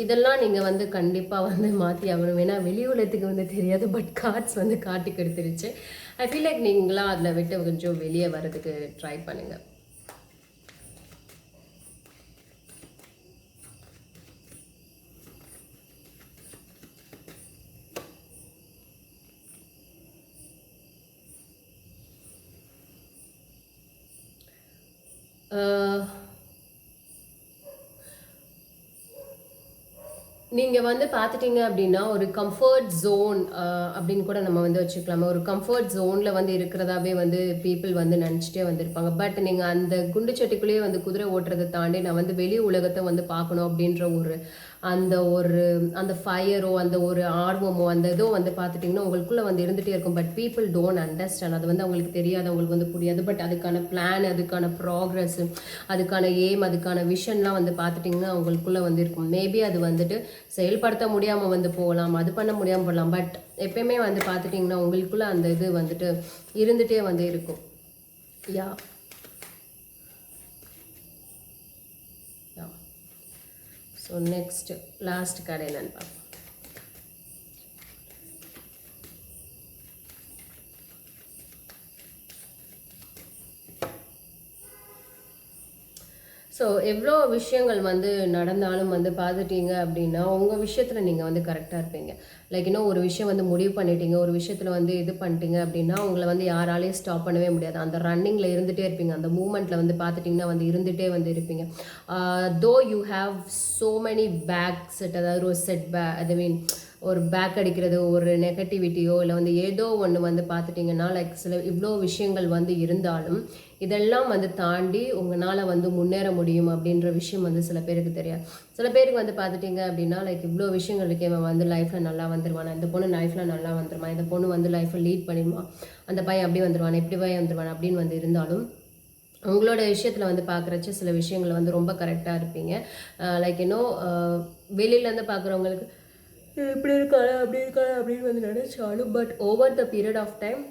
இதெல்லாம் நீங்கள் வந்து கண்டிப்பாக வந்து மாற்றி ஆகணும். ஏன்னா வெளி உலகத்துக்கு வந்து தெரியாது, பட் கார்ட்ஸ் வந்து காட்டி கெடுத்துருச்சு. ஐ ஃபீல் லைக் நீங்களாம் அதில் விட்டு கொஞ்சம் வெளியே வர்றதுக்கு ட்ரை பண்ணுங்கள். நீங்கள் வந்து பார்த்துட்டிங்க அப்படின்னா ஒரு கம்ஃபர்ட் ஜோன் அப்படின்னு கூட நம்ம வந்து வச்சுக்கலாமா. ஒரு கம்ஃபர்ட் ஜோனில் வந்து இருக்கிறதாவே வந்து பீப்புள் வந்து நினச்சிட்டே வந்திருப்பாங்க. பட் நீங்கள் அந்த குண்டு சட்டிக்குள்ளேயே வந்து குதிரை ஓட்டுறதை தாண்டி நான் வந்து வெளி உலகத்தை வந்து பார்க்கணும் அப்படின்ற அந்த ஃபயரோ அந்த ஒரு ஆர்வமோ அந்த இதோ வந்து பார்த்துட்டிங்கன்னா உங்களுக்குள்ளே வந்து இருந்துகிட்டே இருக்கும். But people don't understand. அது வந்து அவங்களுக்கு தெரியாது, அவங்களுக்கு வந்து புரியாது. பட் அதுக்கான பிளான், அதுக்கான ப்ராக்ரஸ், அதுக்கான எய்ம், அதுக்கான விஷன்லாம் வந்து பார்த்துட்டிங்கன்னா அவங்களுக்குள்ளே வந்து இருக்கும். மேபி அது வந்துட்டு செயல்படுத்த முடியாமல் வந்து போகலாம், அது பண்ண முடியாமல் போகலாம். பட் எப்பயுமே வந்து பார்த்துட்டிங்கன்னா உங்களுக்குள்ளே அந்த இது வந்துட்டு இருந்துகிட்டே வந்து இருக்கும். யா ஸோ நெக்ஸ்ட் லாஸ்ட் கடை என்னன்னு பார்ப்போம். ஸோ ஸோ எவ்வளோ விஷயங்கள் வந்து நடந்தாலும் வந்து பார்த்துட்டீங்க அப்படின்னா உங்கள் விஷயத்தில் நீங்கள் வந்து கரெக்டாக இருப்பீங்க. லைக் இன்னும் ஒரு விஷயம் வந்து முடிவு பண்ணிட்டீங்க, ஒரு விஷயத்தில் வந்து இது பண்ணிட்டீங்க அப்படின்னா உங்களை வந்து யாராலையும் ஸ்டாப் பண்ணவே முடியாது. அந்த ரன்னிங்கில் இருந்துகிட்டே இருப்பீங்க, அந்த மூமெண்ட்டில் வந்து பார்த்துட்டிங்கன்னா வந்து இருந்துகிட்டே வந்து இருப்பீங்க. Though you have so many back set, அதாவது ஒரு செட் ஐ மீன் ஒரு பேக் அடிக்கிறது, ஒரு நெகட்டிவிட்டியோ இல்லை வந்து ஏதோ ஒன்று வந்து பார்த்துட்டிங்கன்னா லைக் சில இவ்வளோ விஷயங்கள் வந்து இருந்தாலும் இதெல்லாம் வந்து தாண்டி உங்களால் வந்து முன்னேற முடியும் அப்படின்ற விஷயம் வந்து சில பேருக்கு தெரியாது. சில பேருக்கு வந்து பார்த்துட்டிங்க அப்படின்னா லைக் இவ்வளோ விஷயங்கள் இருக்கே, இவன் வந்து லைஃப்பில் நல்லா வந்துடுவானா, இந்த பொண்ணு லைஃப்பில் நல்லா வந்துடுமா, இந்த பொண்ணு வந்து லைஃப்பில் லீட் பண்ணிடுமா, அந்த பையன் அப்படி வந்துடுவான், இப்படி பையன் வந்துடுவான் அப்படின்னு வந்து இருந்தாலும் உங்களோட விஷயத்தில் வந்து பார்க்குறச்ச சில விஷயங்கள் வந்து ரொம்ப கரெக்டாக இருப்பீங்க. லைக் இன்னும் வெளியிலேருந்து பார்க்குறவங்களுக்கு இப்படி இருக்காளா அப்படி இருக்காளா அப்படின்னு வந்து நினச்சாலும் but over the period of time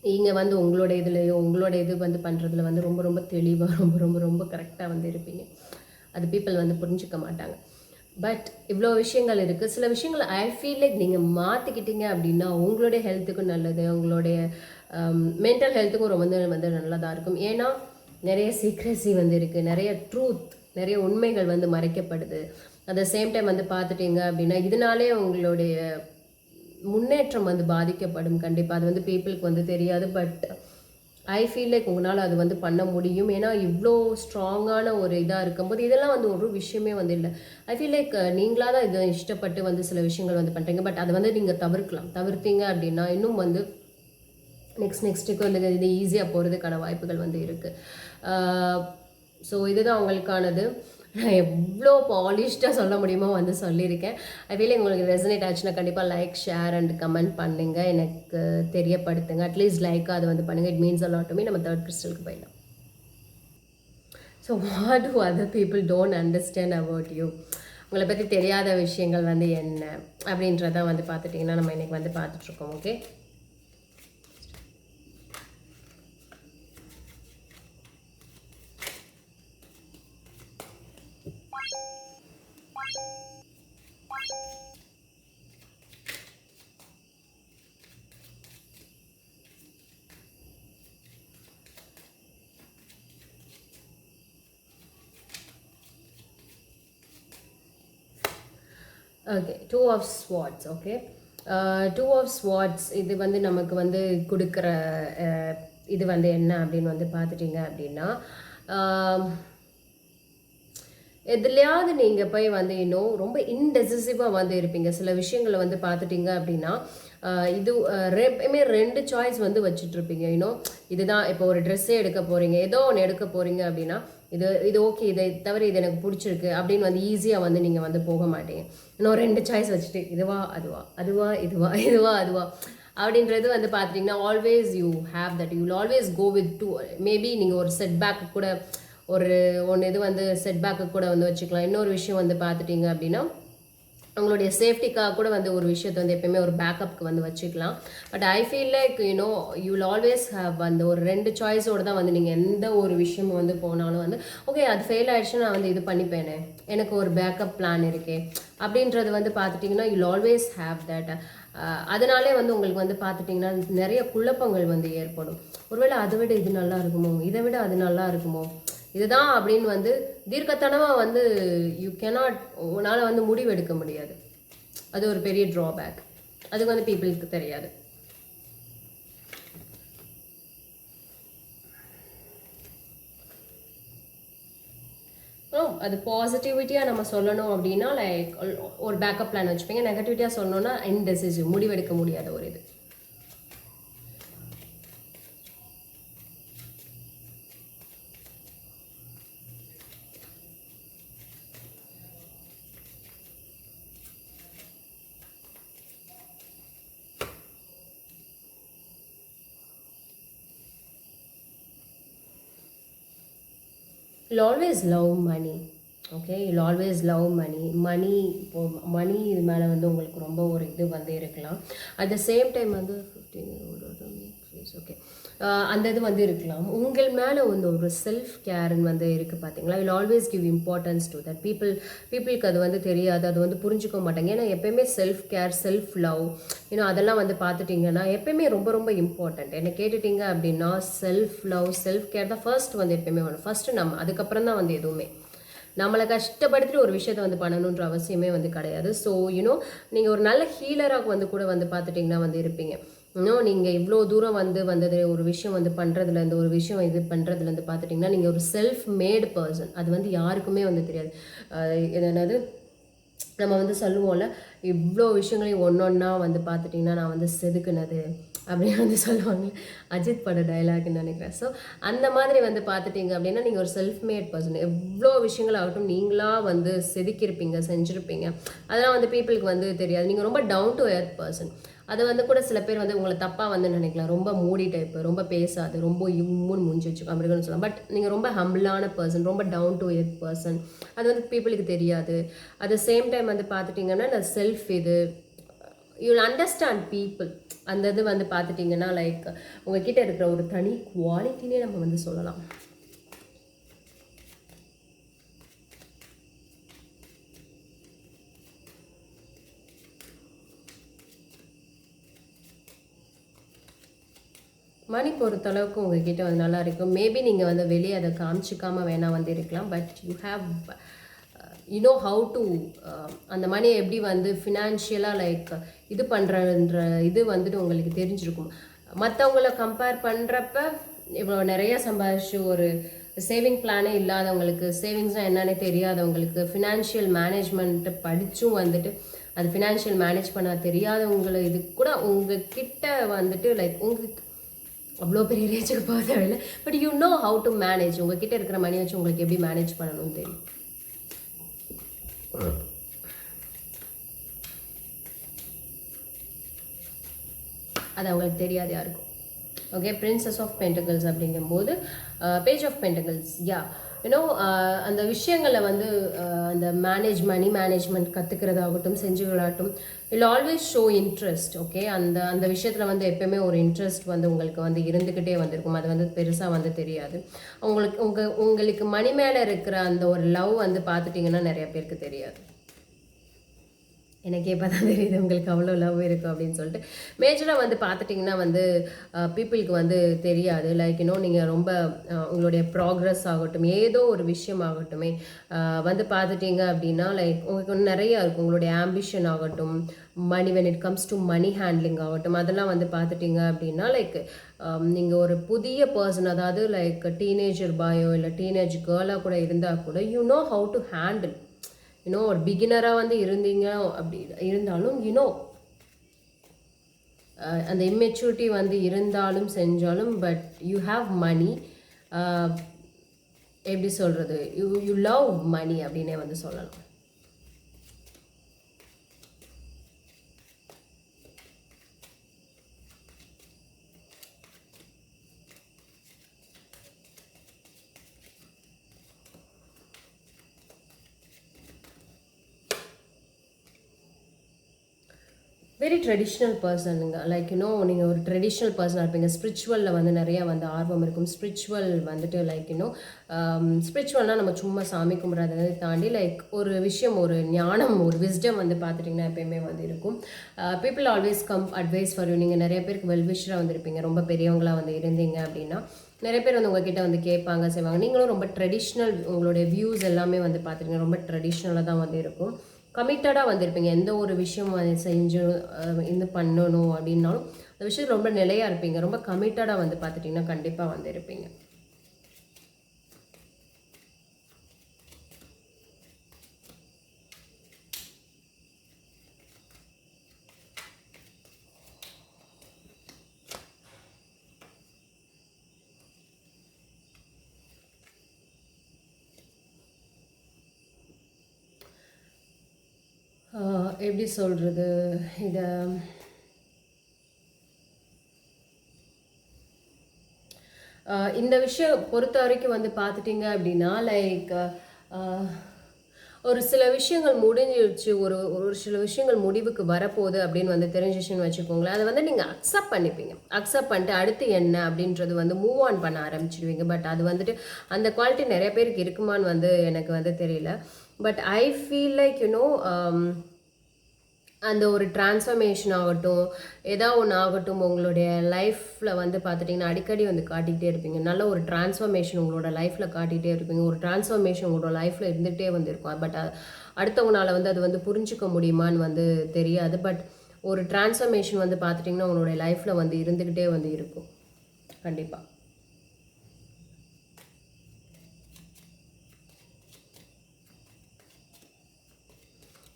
நீங்கள் வந்து உங்களோட இதுலேயோ உங்களோட இது வந்து பண்ணுறதுல வந்து ரொம்ப ரொம்ப தெளிவாக ரொம்ப ரொம்ப ரொம்ப கரெக்டாக வந்து இருப்பீங்க. அது பீப்புள் வந்து புரிஞ்சிக்க மாட்டாங்க. பட் இவ்வளோ விஷயங்கள் இருக்குது. சில விஷயங்கள் ஐ ஃபீல் லைக் நீங்கள் மாற்றிக்கிட்டீங்க அப்படின்னா உங்களுடைய ஹெல்த்துக்கும் நல்லது, உங்களுடைய மென்டல் ஹெல்த்துக்கும் ரொம்ப வந்து நல்லதாக இருக்கும். ஏன்னா நிறைய சீக்ரெசி வந்து இருக்குது, நிறைய ட்ரூத், நிறைய உண்மைகள் வந்து மறைக்கப்படுது. அட் த சேம் டைம் வந்து பார்த்துட்டிங்க அப்படின்னா இதனாலே உங்களுடைய முன்னேற்றம் வந்து பாதிக்கப்படும். கண்டிப்பாக அது வந்து பீப்புளுக்கு வந்து தெரியாது. பட் ஐ ஃபீல் லைக் உங்களால் அது வந்து பண்ண முடியும். ஏன்னா இவ்வளோ ஸ்ட்ராங்கான ஒரு இதாக இருக்கும்போது இதெல்லாம் வந்து ஒரு விஷயமே வந்து இல்லை. ஐ ஃபீல் லைக் நீங்களாக தான் இதை இஷ்டப்பட்டு வந்து சில விஷயங்கள் வந்து பண்ணுறீங்க. பட் அதை வந்து நீங்கள் தவிர்த்தீங்க அப்படின்னா இன்னும் வந்து நெக்ஸ்ட்டுக்கு வந்து இது ஈஸியாக போகிறதுக்கான வாய்ப்புகள் வந்து இருக்குது. ஸோ இதுதான் உங்களுக்கானது. நான் எவ்வளோ பாலிஷ்டாக சொல்ல முடியுமோ வந்து சொல்லியிருக்கேன். ஐ ஃபீல் உங்களுக்கு ரெசனேட் ஆச்சுன்னா கண்டிப்பாக லைக், ஷேர் அண்ட் கமெண்ட் பண்ணுங்கள், எனக்கு தெரியப்படுத்துங்க. அட்லீஸ்ட் லைக்காக அது வந்து பண்ணுங்கள். It means allot to me. நம்ம தேர்ட் கிறிஸ்டலுக்கு போயிடலாம். So what to other people don't understand about you, உங்களை பற்றி தெரியாத விஷயங்கள் வந்து என்ன அப்படின்றதான் வந்து பார்த்துட்டிங்கன்னா நம்ம இன்றைக்கி வந்து பார்த்துட்ருக்கோம். Okay, okay, 2 of swords. Okay, 2 of swords இது வந்து நமக்கு வந்து கொடுக்குற இது வந்து என்ன அப்படின்னு வந்து பார்த்துட்டிங்க அப்படின்னா எதுலையாவது நீங்கள் போய் வந்து இன்னும் ரொம்ப இன்டெசிசிவாக வந்து இருப்பீங்க. சில விஷயங்களை வந்து பார்த்துட்டிங்க அப்படின்னா இது எப்பயுமே 2 சாய்ஸ் வந்து வச்சுட்ருப்பீங்க. இன்னும் இதுதான் இப்போ ஒரு ட்ரெஸ்ஸே எடுக்க போகிறீங்க, ஏதோ ஒன்று எடுக்க போகிறீங்க அப்படின்னா இது ஓகே, இதை தவிர இது எனக்கு பிடிச்சிருக்கு அப்படின்னு வந்து ஈஸியாக வந்து நீங்கள் வந்து போக மாட்டீங்க. இன்னும் 2 சாய்ஸ் வச்சுட்டு இதுவா அதுவா, அதுவா இதுவா, இதுவா அதுவா அப்படின்றது வந்து பார்த்துட்டிங்கன்னா always you have that, you will always go with two. Maybe நீங்கள் ஒரு செட்பேக்கு கூட ஒன்று இது வந்து செட்பேக்கு கூட வந்து வச்சுக்கலாம். இன்னொரு விஷயம் வந்து பார்த்துட்டிங்க அப்படின்னா உங்களுடைய சேஃப்டிக்காக கூட வந்து ஒரு விஷயத்தை வந்து எப்பயுமே ஒரு பேக்கப்புக்கு வந்து வச்சுக்கலாம். But I feel like you will always have அந்த ஒரு 2 சாய்ஸோடு தான் வந்து நீங்கள் எந்த ஒரு விஷயமும் வந்து போனாலும் வந்து ஓகே அது ஃபெயில் ஆகிடுச்சுன்னா நான் வந்து இது பண்ணிப்பேனே, எனக்கு ஒரு பேக்கப் பிளான் இருக்கே அப்படின்றது வந்து பார்த்துட்டிங்கன்னா you will always have that. அதனாலே வந்து உங்களுக்கு வந்து பார்த்துட்டிங்கன்னா நிறைய குழப்பங்கள் வந்து ஏற்படும். ஒருவேளை அதை விட இது நல்லா இருக்குமோ, இதை விட அது நல்லா இருக்குமோ, இதுதான் அப்படின்னு வந்து தீர்க்கத்தனமாக வந்து யூ கேனாட், உன்னால் வந்து முடிவு எடுக்க முடியாது. அது ஒரு பெரிய ட்ராபேக். அது வந்து பீப்புளுக்கு தெரியாது. அது பாசிட்டிவிட்டியாக நம்ம சொல்லணும் அப்படின்னா லைக் ஒரு பேக்கப் பிளான் வச்சுப்பீங்க. நெகட்டிவிட்டியாக சொல்லணும்னா இன்டெசிசிவ், முடிவெடுக்க முடியாத ஒரு இது. You'll always love money. Okay, you'll always love money. இப்போது மணி இது மேலே வந்து உங்களுக்கு ரொம்ப ஒரு இது வந்து இருக்கலாம். அட் த சேம் டைம் வந்து 15 ஓகே, அந்த இது வந்து இருக்கலாம். உங்கள் மேலே வந்து ஒரு செல்ஃப் கேர்ன்னு வந்து இருக்குது பார்த்தீங்களா, will always give importance to that பீப்புளுக்கு அது வந்து தெரியாது, அது வந்து புரிஞ்சுக்க மாட்டாங்க. ஏன்னா எப்பயுமே செல்ஃப் கேர், செல்ஃப் லவ் அதெல்லாம் வந்து பார்த்துட்டிங்கன்னா எப்பயுமே ரொம்ப ரொம்ப இம்பார்ட்டண்ட். என்ன கேட்டுட்டிங்க அப்படின்னா செல்ஃப் லவ், செல்ஃப் கேர் தான் ஃபர்ஸ்ட் வந்து எப்பயுமே வேணும். ஃபர்ஸ்ட்டு நம்ம, அதுக்கப்புறம் தான் வந்து எதுவுமே. நம்மளை கஷ்டப்படுத்திட்டு ஒரு விஷயத்தை வந்து பண்ணணுன்ற அவசியமே வந்து கிடையாது. ஸோ நீங்கள் ஒரு நல்ல ஹீலராக வந்து கூட வந்து பார்த்துட்டிங்கன்னா வந்து இருப்பீங்க. இன்னும் நீங்கள் இவ்வளோ தூரம் வந்தது ஒரு விஷயம் வந்து பண்ணுறதுலேருந்து, ஒரு விஷயம் இது பண்ணுறதுலேருந்து பார்த்துட்டிங்கன்னா நீங்கள் ஒரு செல்ஃப் மேடு பர்சன். அது வந்து யாருக்குமே வந்து தெரியாது. என்னது நம்ம வந்து சொல்லுவோம்ல, இவ்வளோ விஷயங்களையும் ஒன்றா வந்து பார்த்துட்டிங்கன்னா நான் வந்து செதுக்குனது அப்படின்னு வந்து சொல்லுவாங்க. அஜித் பட டைலாக்னு நினைக்கிறேன். ஸோ அந்த மாதிரி வந்து பார்த்துட்டிங்க அப்படின்னா நீங்கள் ஒரு செல்ஃப் மேட் பர்சன். எவ்வளோ விஷயங்கள் ஆகட்டும் நீங்களாக வந்து செதுக்கியிருப்பீங்க, செஞ்சுருப்பீங்க. அதெல்லாம் வந்து பீப்புளுக்கு வந்து தெரியாது. நீங்கள் ரொம்ப டவுன் டு எர்த் பர்சன். அதை வந்து கூட சில பேர் வந்து உங்களை தப்பாக வந்து நினைக்கலாம். ரொம்ப மூடி டைப்பு, ரொம்ப பேசாது, ரொம்ப இம்முன்னு முடிஞ்சு வச்சுக்கோ அப்படின்னு சொல்லலாம். பட் நீங்கள் ரொம்ப ஹம்பிளான பர்சன், ரொம்ப டவுன் டு எர்த் பர்சன். அது வந்து பீப்புளுக்கு தெரியாது. அட் த சேம் டைம் வந்து பார்த்துட்டிங்கன்னா இந்த செல்ஃப் இது யூல் அண்டர்ஸ்டாண்ட் பீப்புள். அந்த இது வந்து பார்த்துட்டிங்கன்னா லைக் உங்ககிட்ட இருக்கிற ஒரு தனி குவாலிட்டினே நம்ம வந்து சொல்லலாம். மணி பொறுத்தளவுக்கு உங்ககிட்ட வந்து நல்லா இருக்கும். மேபி நீங்கள் வந்து வெளியே அதை காமிச்சிக்காமல் வேணால் வந்து இருக்கலாம். But you have how to அந்த மணியை எப்படி வந்து ஃபினான்ஷியலாக லைக் இது பண்ணுறன்ற இது வந்துட்டு உங்களுக்கு தெரிஞ்சிருக்கும். மற்றவங்கள கம்பேர் பண்ணுறப்ப இவ்வளோ நிறைய சம்பாதிச்சு ஒரு சேவிங் பிளானே இல்லாதவங்களுக்கு, சேவிங்ஸ்னால் என்னன்னே தெரியாதவங்களுக்கு, ஃபினான்ஷியல் மேனேஜ்மெண்ட்டு படித்தும் வந்துட்டு அது ஃபினான்ஷியல் மேனேஜ் பண்ண தெரியாதவங்களை இது கூட உங்ககிட்ட வந்துட்டு லைக் உங்களுக்கு அவ்வளோ பெரிய ரேஞ்சுக்கு போக தேவையில்லை. But how to manage. உங்ககிட்ட இருக்கிற மணி வச்சு உங்களுக்கு எப்படி மேனேஜ் பண்ணணும்னு தெரியும். அது அவங்களுக்கு தெரியாது யாருக்கும். ஓகே, பிரின்சஸ் ஆஃப் பென்டகிள்ஸ் அப்படிங்கும்போது பேஜ் ஆஃப் பென்டகிள்ஸ். அந்த விஷயங்களில் வந்து அந்த மணி மேனேஜ்மெண்ட் கற்றுக்கிறதாகட்டும், செஞ்சுகளாகட்டும், இல் ஆல்வேஸ் ஷோ இன்ட்ரெஸ்ட். ஓகே, அந்த அந்த விஷயத்தில் வந்து எப்பயுமே ஒரு இன்ட்ரெஸ்ட் வந்து உங்களுக்கு வந்து இருந்துக்கிட்டே வந்திருக்கும். அது வந்து பெருசாக வந்து தெரியாது. உங்களுக்கு மணி மேலே இருக்கிற அந்த ஒரு லவ் வந்து பார்த்துட்டிங்கன்னா நிறைய பேருக்கு தெரியாது. எனக்கே இப்போ தான் தெரியுது உங்களுக்கு அவ்வளோ லவ் இருக்குது அப்படின்னு சொல்லிட்டு. மேஜராக வந்து பார்த்துட்டிங்கன்னா வந்து பீப்புளுக்கு வந்து தெரியாது. லைக் நீங்கள் ரொம்ப உங்களுடைய ப்ராக்ரஸ் ஆகட்டும், ஏதோ ஒரு விஷயம் ஆகட்டுமே வந்து பார்த்துட்டிங்க அப்படின்னா லைக் உங்களுக்கு நிறையா இருக்கும். உங்களுடைய ஆம்பிஷன் ஆகட்டும், money when it comes to money handling ஆகட்டும், அதெல்லாம் வந்து பார்த்துட்டிங்க அப்படின்னா லைக் நீங்கள் ஒரு புதிய பர்சன், அதாவது லைக் டீனேஜர் பாயோ இல்லை டீனேஜ் கேர்ளாக கூட இருந்தால் கூட ஹவு டு ஹேண்டில். ஒரு பிகினராக வந்து இருந்தீங்க அப்படி இருந்தாலும் அந்த இம்மெச்சூரிட்டி வந்து இருந்தாலும் செஞ்சாலும் பட் யூ ஹாவ் மணி. எப்படி சொல்கிறது, யூ லவ் மணி அப்படின்னே வந்து சொல்லலாம். Very traditional பர்சனுங்க. லைக் நீங்கள் ஒரு ட்ரெடிஷ்னல் பர்சனாக இருப்பீங்க. ஸ்பிரிச்சுவலில் வந்து நிறையா வந்து ஆர்வம் இருக்கும். ஸ்பிரிச்சுவல் வந்துட்டு லைக் ஸ்பிரிச்சுவல்னால் நம்ம சும்மா சாமி கும்பிட்றதை தாண்டி லைக் ஒரு விஷயம், ஒரு ஞானம், ஒரு விஸ்டம் வந்து பார்த்துட்டிங்கன்னா எப்பயுமே வந்து இருக்கும். People always come advice for you. நீங்கள் நிறைய பேருக்கு வெல்விஷராக வந்துருப்பீங்க. ரொம்ப பெரியவங்களாக வந்து இருந்தீங்க அப்படின்னா நிறைய பேர் வந்து உங்ககிட்ட வந்து கேட்பாங்க, செய்வாங்க. நீங்களும் ரொம்ப ட்ரெடிஷ்னல், உங்களுடைய வியூஸ் எல்லாமே வந்து பார்த்துட்டிங்க ரொம்ப ட்ரெடிஷ்னலாக தான் வந்து இருக்கும். கமிட்டடாக வந்திருப்பீங்க. எந்த ஒரு விஷயம் செஞ்சு இது பண்ணணும் அப்படின்னாலும் அந்த விஷயத்தில் ரொம்ப நிலையாக இருப்பீங்க. ரொம்ப கமிட்டடாக வந்து பார்த்துட்டிங்கன்னா கண்டிப்பாக வந்து இருப்பீங்க. எப்படி சொல்கிறது இதை, இந்த விஷயம் பொறுத்த வரைக்கும் வந்து பார்த்துட்டிங்க அப்படின்னா லைக் ஒரு சில விஷயங்கள் முடிஞ்சிருச்சு, ஒரு ஒரு சில விஷயங்கள் முடிவுக்கு வரப்போகுது அப்படின்னு வந்து தெரிஞ்சிச்சுன்னு வச்சுக்கோங்களேன், அதை வந்து நீங்கள் அக்செப்ட் பண்ணிப்பீங்க. அக்செப்ட் பண்ணிட்டு அடுத்து என்ன அப்படின்றது வந்து மூவ் ஆன் பண்ண ஆரம்பிச்சிடுவீங்க. பட் அது வந்துட்டு அந்த குவாலிட்டி நிறைய பேருக்கு இருக்குமான்னு வந்து எனக்கு வந்து தெரியல. பட் ஐ ஃபீல் லைக் அந்த ஒரு டிரான்ஸ்ஃபர்மேஷன் ஆகட்டும், ஏதா ஒன்று ஆகட்டும், உங்களுடைய லைஃப்பில் வந்து பார்த்துட்டிங்கன்னா அடிக்கடி வந்து காட்டிகிட்டே இருப்பீங்க. நல்ல ஒரு டிரான்ஸ்ஃபர்மேஷன் உங்களோட லைஃப்பில் காட்டிகிட்டே இருப்பீங்க. ஒரு டிரான்ஸ்ஃபர்மேஷன் உங்களோட லைஃப்பில் இருந்துகிட்டே வந்து இருக்கும். பட் அடுத்தவங்களால வந்து அது வந்து புரிஞ்சிக்க முடியுமான்னு வந்து தெரியாது. பட் ஒரு டிரான்ஸ்ஃபர்மேஷன் வந்து பார்த்துட்டிங்கன்னா உங்களுடைய லைஃப்பில் வந்து இருந்துக்கிட்டே வந்து இருக்கும் கண்டிப்பாக.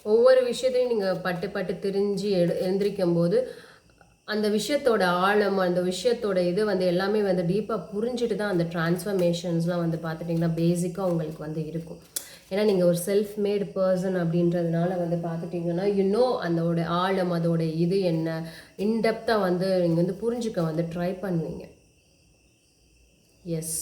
ஒவ்வொரு விஷயத்தையும் நீங்கள் பட்டு பட்டு திரிஞ்சு எழுந்திரிக்கும் போது அந்த விஷயத்தோட ஆழம், அந்த விஷயத்தோட இது வந்து எல்லாமே வந்து டீப்பாக புரிஞ்சுட்டு தான் அந்த டிரான்ஸ்ஃபர்மேஷன்ஸ்லாம் வந்து பார்த்துட்டிங்கன்னா பேசிக்காக உங்களுக்கு வந்து இருக்கும். ஏன்னா நீங்கள் ஒரு செல்ஃப் மேட் பர்சன் அப்படின்றதுனால வந்து பார்த்துட்டிங்கன்னா அதோட ஆழம், அதோட இது என்ன இன்டெப்த்தாக வந்து நீங்கள் வந்து புரிஞ்சுக்க வந்து ட்ரை பண்ணுவீங்க. எஸ்.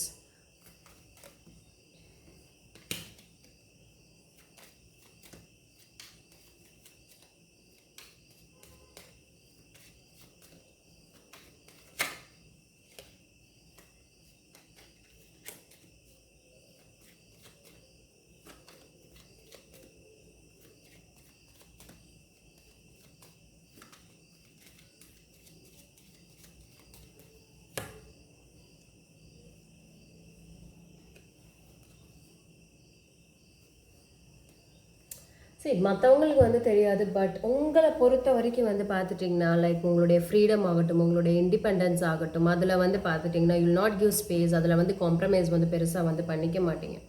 சரி, மற்றவங்களுக்கு வந்து தெரியாது. பட் உங்களை பொறுத்த வரைக்கும் வந்து பார்த்துட்டிங்கன்னா லைக் உங்களுடைய ஃப்ரீடம் ஆகட்டும், உங்களுடைய இண்டிபெண்டன்ஸ் ஆகட்டும், அதில் வந்து பார்த்துட்டிங்கன்னா யூல் நாட் கிவ் ஸ்பேஸ். அதில் வந்து காம்ப்ரமைஸ் வந்து பெருசாக வந்து பண்ணிக்க மாட்டீங்க.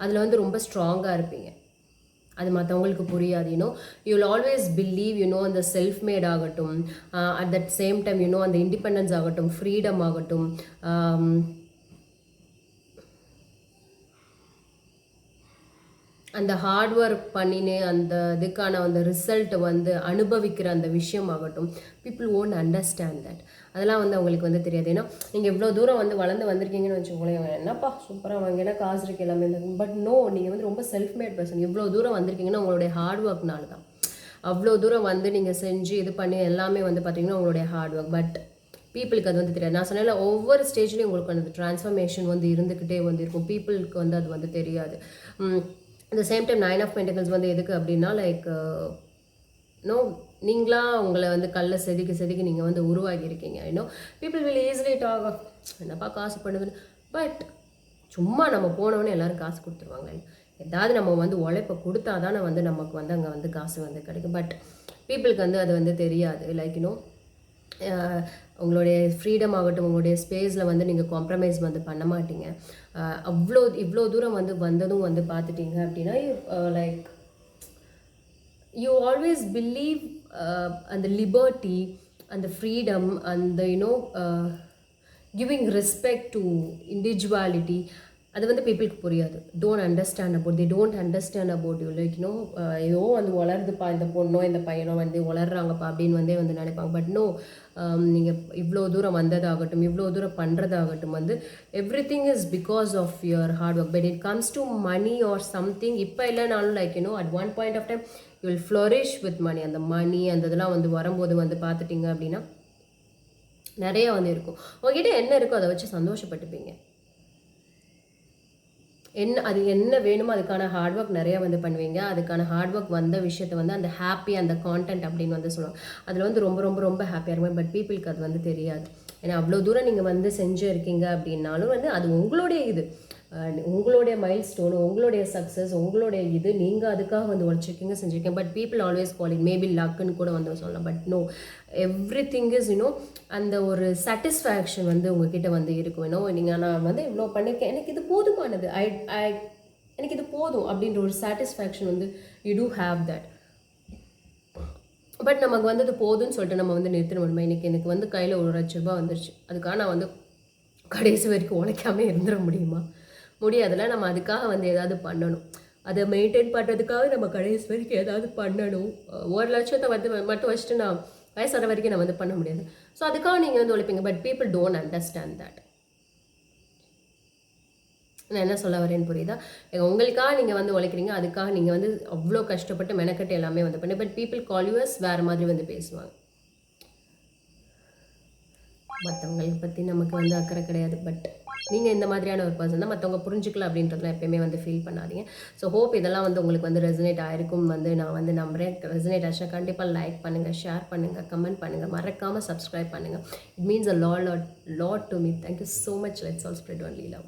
அதில் வந்து ரொம்ப ஸ்ட்ராங்காக இருப்பீங்க. அது மற்றவங்களுக்கு புரியாது. யூல் ஆல்வேஸ் பிலீவ் அந்த செல்ஃப் மேட் ஆகட்டும், அட் தட் சேம் டைம் அந்த இண்டிபெண்டன்ஸ் ஆகட்டும், ஃப்ரீடம் ஆகட்டும், அந்த ஹார்ட் ஒர்க் பண்ணினு அந்த இதுக்கான அந்த ரிசல்ட் வந்து அனுபவிக்கிற அந்த விஷயம் ஆகட்டும், பீப்புள் ஓன்ட் அண்டர்ஸ்டாண்ட் தட். அதெல்லாம் வந்து அவங்களுக்கு வந்து தெரியாது. ஏன்னா நீங்கள் இவ்வளோ தூரம் வந்து வளர்ந்து வந்திருக்கீங்கன்னு வச்சுக்கோங்களேன், என்னப்பா சூப்பராக வாங்க ஏன்னா காசு இருக்கு எல்லாமே. பட் நோ, நீங்கள் வந்து ரொம்ப செல்ஃப் மேட் பர்சன். இவ்வளோ தூரம் வந்திருக்கீங்கன்னா உங்களுடைய ஹார்ட் ஒர்க்னால தான். அவ்வளோ தூரம் வந்து நீங்கள் செஞ்சு இது பண்ணி எல்லாமே வந்து பார்த்தீங்கன்னா உங்களுடைய ஹார்ட் ஒர்க். பட் பீப்புளுக்கு அது வந்து தெரியாது. நான் சொன்னேன்ல, ஒவ்வொரு ஸ்டேஜ்லேயும் உங்களுக்கு அந்த டிரான்ஸ்ஃபர்மேஷன் வந்து இருந்துக்கிட்டே வந்து இருக்கும். பீப்புளுக்கு வந்து அது வந்து தெரியாது. At the same time 9 of pentacles வந்து எதுக்கு அப்படின்னா லைக் நீங்களா உங்களை வந்து கல்லை செதுக்கி செதுக்கி நீங்கள் வந்து உருவாகியிருக்கீங்க. பீப்புள் வில் ஈஸிலி டாக் என்னப்பா காசு பண்ணுதுன்னு. பட் சும்மா நம்ம போனோன்னே எல்லோரும் காசு கொடுத்துருவாங்க. ஏதாவது நம்ம வந்து உழைப்பை கொடுத்தா தானே வந்து நமக்கு வந்து அங்கே வந்து காசு வந்து கிடைக்கும். பட் பீப்புளுக்கு வந்து அது வந்து தெரியாது. லைக் உங்களுடைய ஃப்ரீடம் ஆகட்டும், உங்களுடைய ஸ்பேஸில் வந்து நீங்கள் காம்ப்ரமைஸ் வந்து பண்ண மாட்டீங்க. இவ்வளோ தூரம் வந்து வந்ததும் வந்து பார்த்துட்டீங்க அப்படின்னா லைக் யூ ஆல்வேஸ் பிலீவ் அந்த லிபர்ட்டி, அந்த ஃப்ரீடம், அந்த கிவிங் ரெஸ்பெக்ட் டு இண்டிவிஜுவாலிட்டி, அது வந்து பீப்புளுக்கு புரியாது. Don't understand about you. Like ஏதோ வந்து வளருதுப்பா இந்த பொண்ணோ இந்த பையனோ வந்து வளர்றாங்கப்பா அப்படின்னு வந்து நினைப்பாங்க. பட் நோ, நீங்கள் இவ்வளோ தூரம் வந்ததாகட்டும், இவ்வளோ தூரம் பண்ணுறதாகட்டும் வந்து everything is because of your hard work. But it comes to money or something. இப்போ இல்லைனாலும் like at one point of time you will flourish with money. அந்த மணி அந்த இதெல்லாம் வந்து வரும்போது வந்து பார்த்துட்டிங்க அப்படின்னா நிறைய வந்து இருக்கும். உங்ககிட்ட என்ன இருக்கோ அதை வச்சு சந்தோஷப்பட்டுப்பீங்க. அது என்ன வேணுமோ அதுக்கான ஹார்ட் ஒர்க் நிறையா வந்து பண்ணுவீங்க. அதுக்கான ஹார்ட் ஒர்க் வந்த விஷயத்தை வந்து அந்த ஹாப்பி, அந்த கான்டென்ட் அப்படின்னு வந்து சொல்லுவாங்க. அதில் வந்து ரொம்ப ரொம்ப ரொம்ப ஹாப்பியாக இருக்கும். பட் பீப்புளுக்கு அது வந்து தெரியாது. ஏன்னா அவ்வளோ தூரம் நீங்கள் வந்து செஞ்சு இருக்கீங்க அப்படின்னாலும் வந்து அது உங்களுடைய இது, உங்களுடைய மைல் ஸ்டோன், உங்களுடைய சக்ஸஸ், உங்களுடைய இது, நீங்கள் அதுக்காக வந்து உழைச்சிருக்கீங்க, செஞ்சுருக்கீங்க. But people always calling maybe லக்குன்னு கூட வந்து சொல்லலாம். But no, everything is அந்த ஒரு சாட்டிஸ்ஃபேக்ஷன் வந்து உங்ககிட்ட வந்து இருக்கும். நீங்கள் நான் வந்து இவ்வளோ பண்ணியிருக்கேன், எனக்கு இது போதுமானது, எனக்கு இது போதும் அப்படின்ற ஒரு சாட்டிஸ்ஃபேக்ஷன் வந்து you do have that. But நமக்கு வந்து அது போதும்னு சொல்லிட்டு நம்ம வந்து நிறுத்திட முடியுமா? எனக்கு வந்து கையில் 1,00,000 வந்துருச்சு, அதுக்காக நான் வந்து கடைசி வரைக்கும் உழைக்காமல் இருந்துட முடியுமா? முடியாதுல. நம்ம அதுக்காக வந்து ஏதாவது பண்ணணும். அதை மெயின்டைன் பண்ணுறதுக்காக நம்ம கடைசி வரைக்கும் ஏதாவது பண்ணணும். 1,00,000 வந்து மட்டும் வச்சுட்டு நான் வயசான வரைக்கும் நான் வந்து பண்ண முடியாது. ஸோ அதுக்காக நீங்கள் வந்து உழைப்பீங்க. But people don't understand that. நான் என்ன சொல்ல வரேன்னு புரியுதா? உங்களுக்காக நீங்கள் வந்து உழைக்கிறீங்க, அதுக்காக நீங்கள் வந்து அவ்வளோ கஷ்டப்பட்டு மெனக்கட்டு எல்லாமே வந்து பண்ணி, but people call you as வேறு மாதிரி வந்து பேசுவாங்க. மற்றவங்களை பற்றி நமக்கு வந்து அக்கறை கிடையாது. பட் நீங்கள் இந்த மாதிரியான ஒரு பர்சன் தான். மற்றவங்க புரிஞ்சுக்கல அப்படின்றதுலாம் எப்பயுமே வந்து ஃபீல் பண்ணாதீங்க. ஸோ ஹோப் இதெல்லாம் வந்து உங்களுக்கு வந்து ரெசனேட் ஆயிருக்கும் வந்து நான் வந்து நம்புறேன். ரெசனேட் ஆச்சுன்னா கண்டிப்பாக லைக் பண்ணுங்கள், ஷேர் பண்ணுங்கள், கமெண்ட் பண்ணுங்கள், மறக்காமல் சப்ஸ்கிரைப் பண்ணுங்கள். It means a lot to me. Thank you so much. Let's all spread only love.